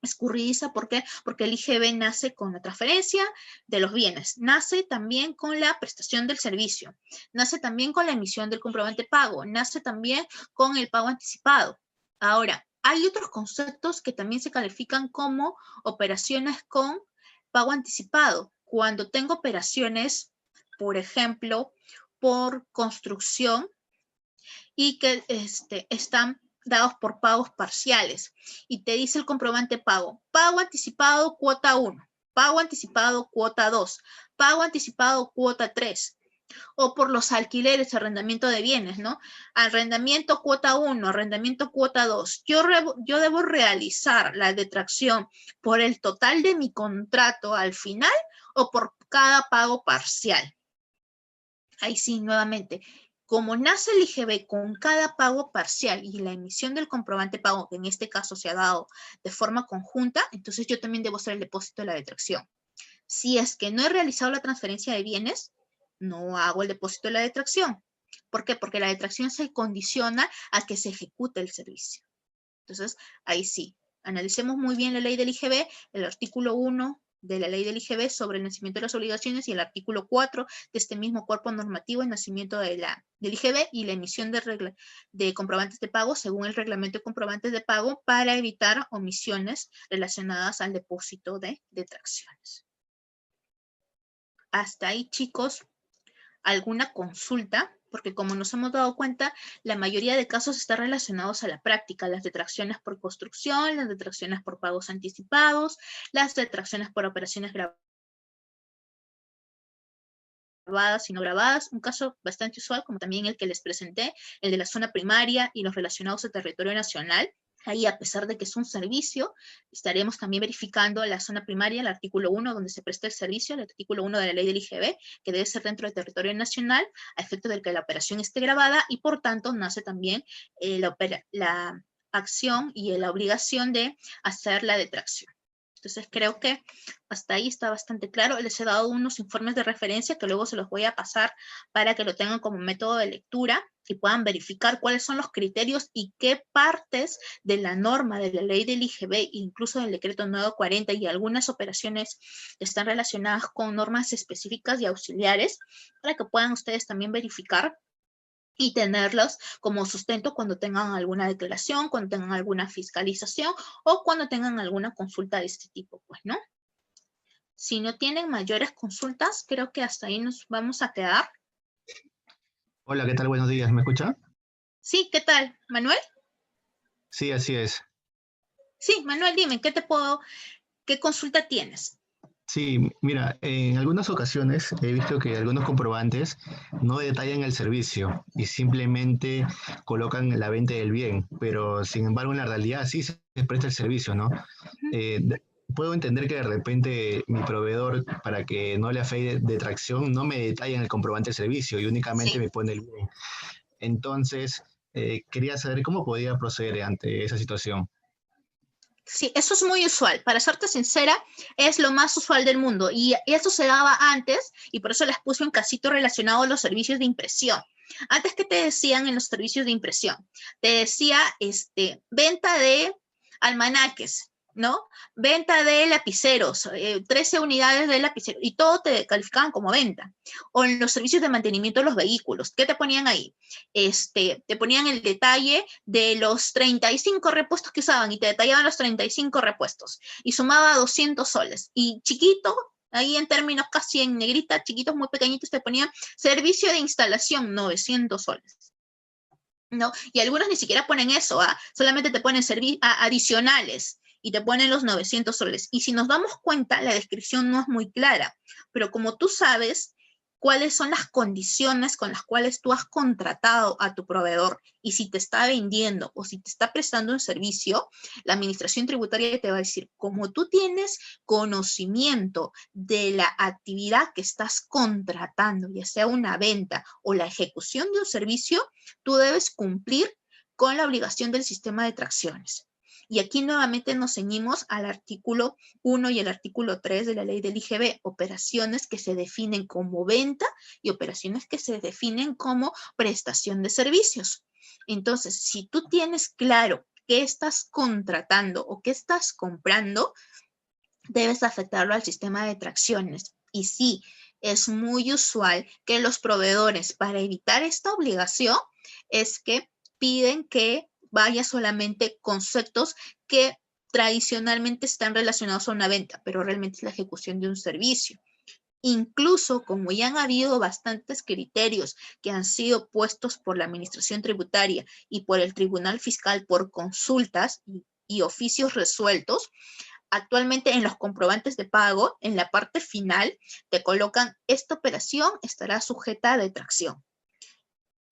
escurridiza. ¿Por qué? Porque el IGB nace con la transferencia de los bienes, nace también con la prestación del servicio, nace también con la emisión del comprobante de pago, nace también con el pago anticipado. Ahora, hay otros conceptos que también se califican como operaciones con pago anticipado. Cuando tengo operaciones por ejemplo, por construcción y que están dados por pagos parciales. Y te dice el comprobante pago anticipado cuota 1, pago anticipado cuota 2, pago anticipado cuota 3. O por los alquileres, arrendamiento de bienes, ¿no? Arrendamiento cuota 1, arrendamiento cuota 2. Yo debo realizar la detracción por el total de mi contrato al final o por cada pago parcial. Ahí sí, nuevamente, como nace el IGB con cada pago parcial y la emisión del comprobante pago, que en este caso se ha dado de forma conjunta, entonces yo también debo hacer el depósito de la detracción. Si es que no he realizado la transferencia de bienes, no hago el depósito de la detracción. ¿Por qué? Porque la detracción se condiciona a que se ejecute el servicio. Entonces, ahí sí, analicemos muy bien la ley del IGB, el artículo 1 de la ley del IGB sobre el nacimiento de las obligaciones y el artículo 4 de este mismo cuerpo normativo, el nacimiento del IGB y la emisión de comprobantes de pago según el reglamento de comprobantes de pago para evitar omisiones relacionadas al depósito de detracciones. Hasta ahí, chicos, ¿alguna consulta? Porque como nos hemos dado cuenta, la mayoría de casos están relacionados a la práctica, las detracciones por construcción, las detracciones por pagos anticipados, las detracciones por operaciones grabadas y no grabadas, un caso bastante usual, como también el que les presenté, el de la zona primaria y los relacionados a territorio nacional. Ahí, a pesar de que es un servicio, estaremos también verificando la zona primaria, el artículo 1, donde se presta el servicio, el artículo 1 de la ley del IGB, que debe ser dentro del territorio nacional, a efecto de que la operación esté grabada, y por tanto nace también la acción y la obligación de hacer la detracción. Entonces creo que hasta ahí está bastante claro. Les he dado unos informes de referencia que luego se los voy a pasar para que lo tengan como método de lectura y puedan verificar cuáles son los criterios y qué partes de la norma de la ley del IGB, incluso del decreto 940 y algunas operaciones que están relacionadas con normas específicas y auxiliares, para que puedan ustedes también verificar y tenerlos como sustento cuando tengan alguna declaración, cuando tengan alguna fiscalización o cuando tengan alguna consulta de este tipo, pues, ¿no? Si no tienen mayores consultas, creo que hasta ahí nos vamos a quedar. Hola, ¿qué tal? Buenos días, ¿me escucha? Sí, ¿qué tal? ¿Manuel? Sí, así es. Sí, Manuel, dime, ¿qué consulta tienes? Sí, mira, en algunas ocasiones he visto que algunos comprobantes no detallan el servicio y simplemente colocan la venta del bien, pero sin embargo en la realidad sí se presta el servicio, ¿no? Puedo entender que de repente mi proveedor, para que no le afecte de tracción, no me detalla en el comprobante del servicio y únicamente Sí. me pone el bien. Entonces, quería saber cómo podía proceder ante esa situación. Sí, eso es muy usual. Para serte sincera, es lo más usual del mundo. Y eso se daba antes, y por eso les puse un casito relacionado a los servicios de impresión. Antes, ¿qué te decían en los servicios de impresión? Te decía, venta de almanaques, ¿no? Venta de lapiceros, 13 unidades de lapicero, y todo te calificaban como venta. O en los servicios de mantenimiento de los vehículos, ¿qué te ponían ahí? Te ponían el detalle de los 35 repuestos que usaban y te detallaban los 35 repuestos y sumaba 200 soles. Y chiquito, ahí en términos casi en negrita, chiquitos muy pequeñitos, te ponían servicio de instalación, 900 soles. ¿No? Y algunos ni siquiera ponen eso, solamente te ponen adicionales y te ponen los 900 soles. Y si nos damos cuenta, la descripción no es muy clara, pero como tú sabes cuáles son las condiciones con las cuales tú has contratado a tu proveedor y si te está vendiendo o si te está prestando un servicio, la administración tributaria te va a decir, como tú tienes conocimiento de la actividad que estás contratando, ya sea una venta o la ejecución de un servicio, tú debes cumplir con la obligación del sistema de tracciones. Y aquí nuevamente nos ceñimos al artículo 1 y el artículo 3 de la ley del IGB, operaciones que se definen como venta y operaciones que se definen como prestación de servicios. Entonces, si tú tienes claro qué estás contratando o qué estás comprando, debes afectarlo al sistema de tracciones. Y sí, es muy usual que los proveedores, para evitar esta obligación, es que piden que vaya solamente conceptos que tradicionalmente están relacionados a una venta, pero realmente es la ejecución de un servicio. Incluso como ya han habido bastantes criterios que han sido puestos por la Administración Tributaria y por el Tribunal Fiscal por consultas y oficios resueltos, actualmente en los comprobantes de pago, en la parte final, te colocan: esta operación estará sujeta a detracción.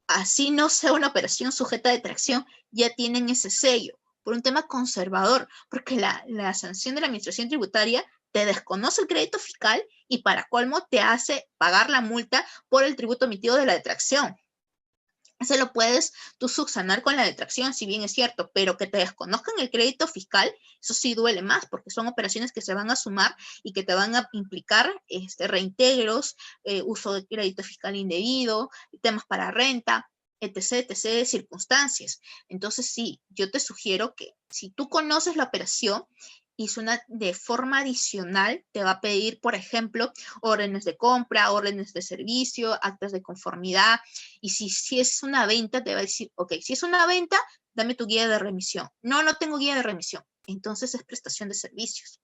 Así no sea una operación sujeta a detracción, ya tienen ese sello, por un tema conservador, porque la sanción de la Administración Tributaria te desconoce el crédito fiscal y para colmo te hace pagar la multa por el tributo emitido de la detracción. Ese lo puedes tú subsanar con la detracción, si bien es cierto, pero que te desconozcan el crédito fiscal, eso sí duele más, porque son operaciones que se van a sumar y que te van a implicar reintegros, uso de crédito fiscal indebido, temas para renta, etc., etc., circunstancias. Entonces, sí, yo te sugiero que si tú conoces la operación y de forma adicional te va a pedir, por ejemplo, órdenes de compra, órdenes de servicio, actas de conformidad, y si es una venta, te va a decir: ok, si es una venta, dame tu guía de remisión. No, no tengo guía de remisión. Entonces es prestación de servicios.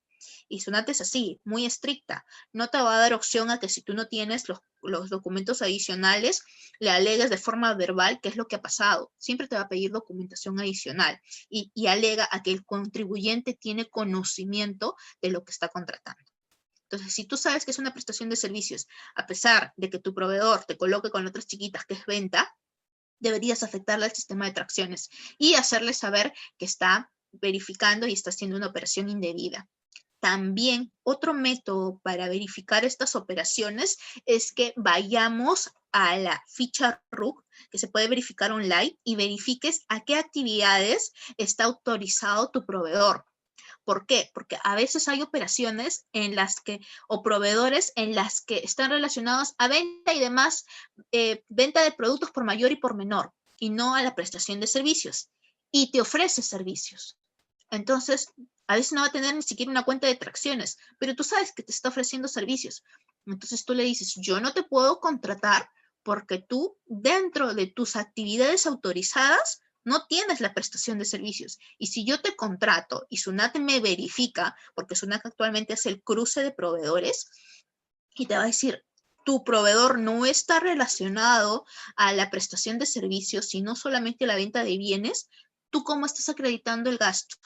Y SUNAT es así, muy estricta. No te va a dar opción a que si tú no tienes los documentos adicionales, le alegues de forma verbal qué es lo que ha pasado. Siempre te va a pedir documentación adicional y alega a que el contribuyente tiene conocimiento de lo que está contratando. Entonces, si tú sabes que es una prestación de servicios, a pesar de que tu proveedor te coloque con letras chiquitas que es venta, deberías afectarle al sistema de tracciones y hacerle saber que está verificando y está haciendo una operación indebida. También otro método para verificar estas operaciones es que vayamos a la ficha RUC, que se puede verificar online, y verifiques a qué actividades está autorizado tu proveedor. ¿Por qué? Porque a veces hay operaciones en las que, o proveedores en las que están relacionados a venta y demás, venta de productos por mayor y por menor, y no a la prestación de servicios. Y te ofrece servicios. Entonces, a veces no va a tener ni siquiera una cuenta de tracciones, pero tú sabes que te está ofreciendo servicios. Entonces tú le dices: yo no te puedo contratar porque tú, dentro de tus actividades autorizadas, no tienes la prestación de servicios. Y si yo te contrato y SUNAT me verifica, porque SUNAT actualmente hace el cruce de proveedores, y te va a decir: tu proveedor no está relacionado a la prestación de servicios, sino solamente a la venta de bienes, ¿tú cómo estás acreditando el gasto?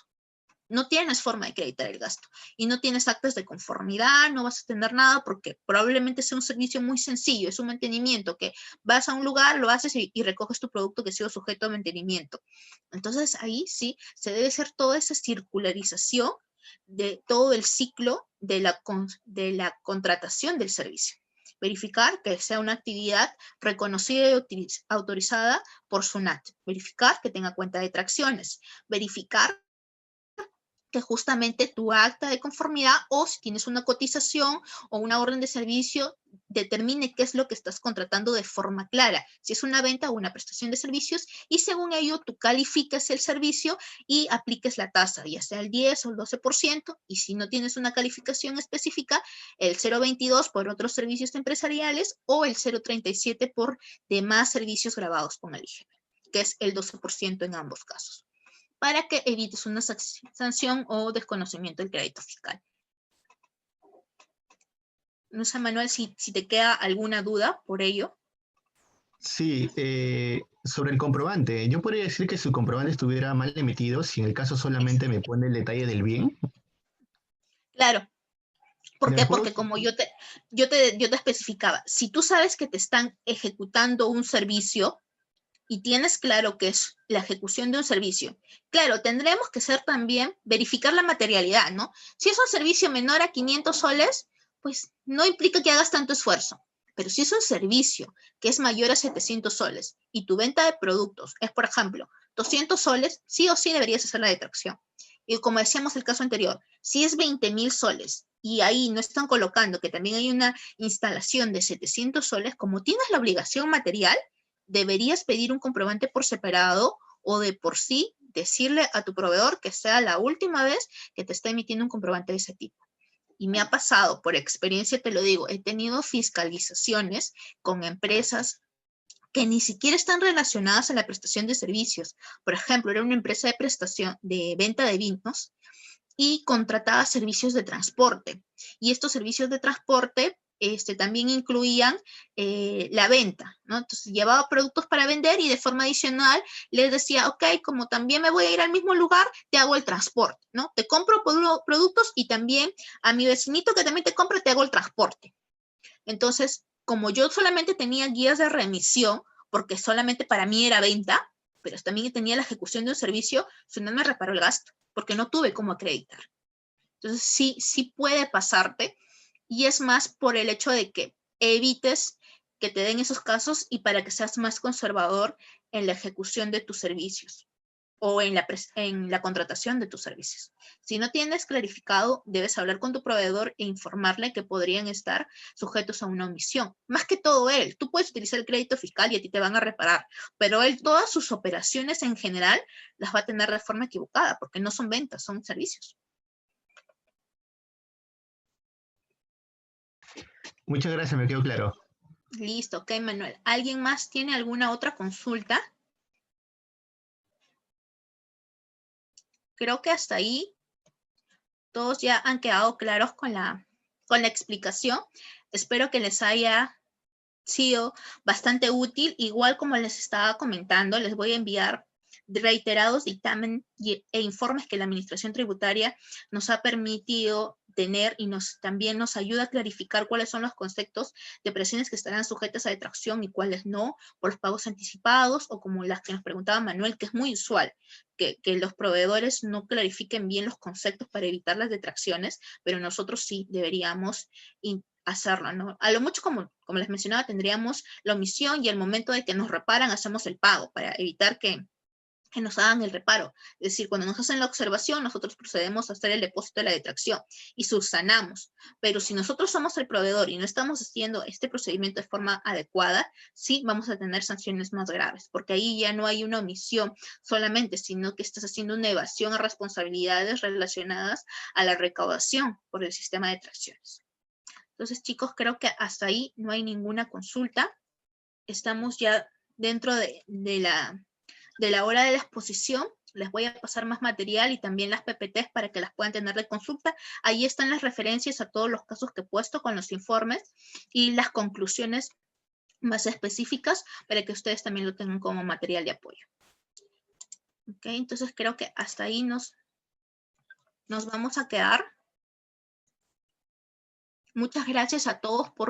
No tienes forma de acreditar el gasto y no tienes actas de conformidad, no vas a tener nada porque probablemente sea un servicio muy sencillo, es un mantenimiento que vas a un lugar, lo haces y recoges tu producto que ha sido sujeto a mantenimiento. Entonces ahí sí se debe hacer toda esa circularización de todo el ciclo de la contratación del servicio. Verificar que sea una actividad reconocida y autorizada por SUNAT. Verificar que tenga cuenta de tracciones. Verificar que justamente tu acta de conformidad, o si tienes una cotización o una orden de servicio, determine qué es lo que estás contratando de forma clara, si es una venta o una prestación de servicios, y según ello tú califiques el servicio y apliques la tasa, ya sea el 10 o el 12%, y si no tienes una calificación específica, el 0,22 por otros servicios empresariales o el 0,37 por demás servicios grabados con el IGB, que es el 12% en ambos casos, para que evites una sanción o desconocimiento del crédito fiscal. No sé, Manuel, si te queda alguna duda por ello. Sí, sobre el comprobante, yo podría decir que si el comprobante estuviera mal emitido, si en el caso solamente me pone el detalle del bien. Claro. ¿Por qué? Puedo. Porque como yo te especificaba, si tú sabes que te están ejecutando un servicio y tienes claro que es la ejecución de un servicio, claro, tendremos que hacer también, verificar la materialidad, ¿no? Si es un servicio menor a 500 soles, pues no implica que hagas tanto esfuerzo. Pero si es un servicio que es mayor a 700 soles y tu venta de productos es, por ejemplo, 200 soles, sí o sí deberías hacer la detracción. Y como decíamos el caso anterior, si es 20.000 soles y ahí no están colocando que también hay una instalación de 700 soles, como tienes la obligación material, deberías pedir un comprobante por separado o de por sí decirle a tu proveedor que sea la última vez que te está emitiendo un comprobante de ese tipo. Y me ha pasado, por experiencia te lo digo, he tenido fiscalizaciones con empresas que ni siquiera están relacionadas a la prestación de servicios. Por ejemplo, era una empresa de prestación de venta de vinos y contrataba servicios de transporte. Y estos servicios de transporte también incluían la venta, ¿no? Entonces llevaba productos para vender y de forma adicional les decía, ok, como también me voy a ir al mismo lugar, te hago el transporte, ¿no? Te compro productos y también a mi vecinito que también te compra, te hago el transporte. Entonces, como yo solamente tenía guías de remisión, porque solamente para mí era venta, pero también tenía la ejecución de un servicio, no me reparó el gasto, porque no tuve cómo acreditar. Entonces, sí puede pasarte, y es más por el hecho de que evites que te den esos casos y para que seas más conservador en la ejecución de tus servicios o en la contratación de tus servicios. Si no tienes clarificado, debes hablar con tu proveedor e informarle que podrían estar sujetos a una omisión. Más que todo él, tú puedes utilizar el crédito fiscal y a ti te van a reparar, pero él todas sus operaciones en general las va a tener de forma equivocada, porque no son ventas, son servicios. Muchas gracias, me quedó claro. Listo, ok, Manuel. ¿Alguien más tiene alguna otra consulta? Creo que hasta ahí todos ya han quedado claros con la explicación. Espero que les haya sido bastante útil. Igual como les estaba comentando, les voy a enviar reiterados dictamen e informes que la Administración Tributaria nos ha permitido tener y también nos ayuda a clarificar cuáles son los conceptos de operaciones que estarán sujetas a detracción y cuáles no, por los pagos anticipados o como las que nos preguntaba Manuel, que es muy usual, que los proveedores no clarifiquen bien los conceptos para evitar las detracciones, pero nosotros sí deberíamos hacerlo, ¿no? A lo mucho, como les mencionaba, tendríamos la omisión y al momento de que nos reparan hacemos el pago para evitar que nos hagan el reparo. Es decir, cuando nos hacen la observación, nosotros procedemos a hacer el depósito de la detracción y subsanamos. Pero si nosotros somos el proveedor y no estamos haciendo este procedimiento de forma adecuada, sí vamos a tener sanciones más graves, porque ahí ya no hay una omisión solamente, sino que estás haciendo una evasión a responsabilidades relacionadas a la recaudación por el sistema de detracciones. Entonces, chicos, creo que hasta ahí no hay ninguna consulta. Estamos ya dentro de la hora de la exposición. Les voy a pasar más material y también las PPTs para que las puedan tener de consulta. Ahí están las referencias a todos los casos que he puesto con los informes y las conclusiones más específicas para que ustedes también lo tengan como material de apoyo. Ok, entonces creo que hasta ahí nos vamos a quedar. Muchas gracias a todos por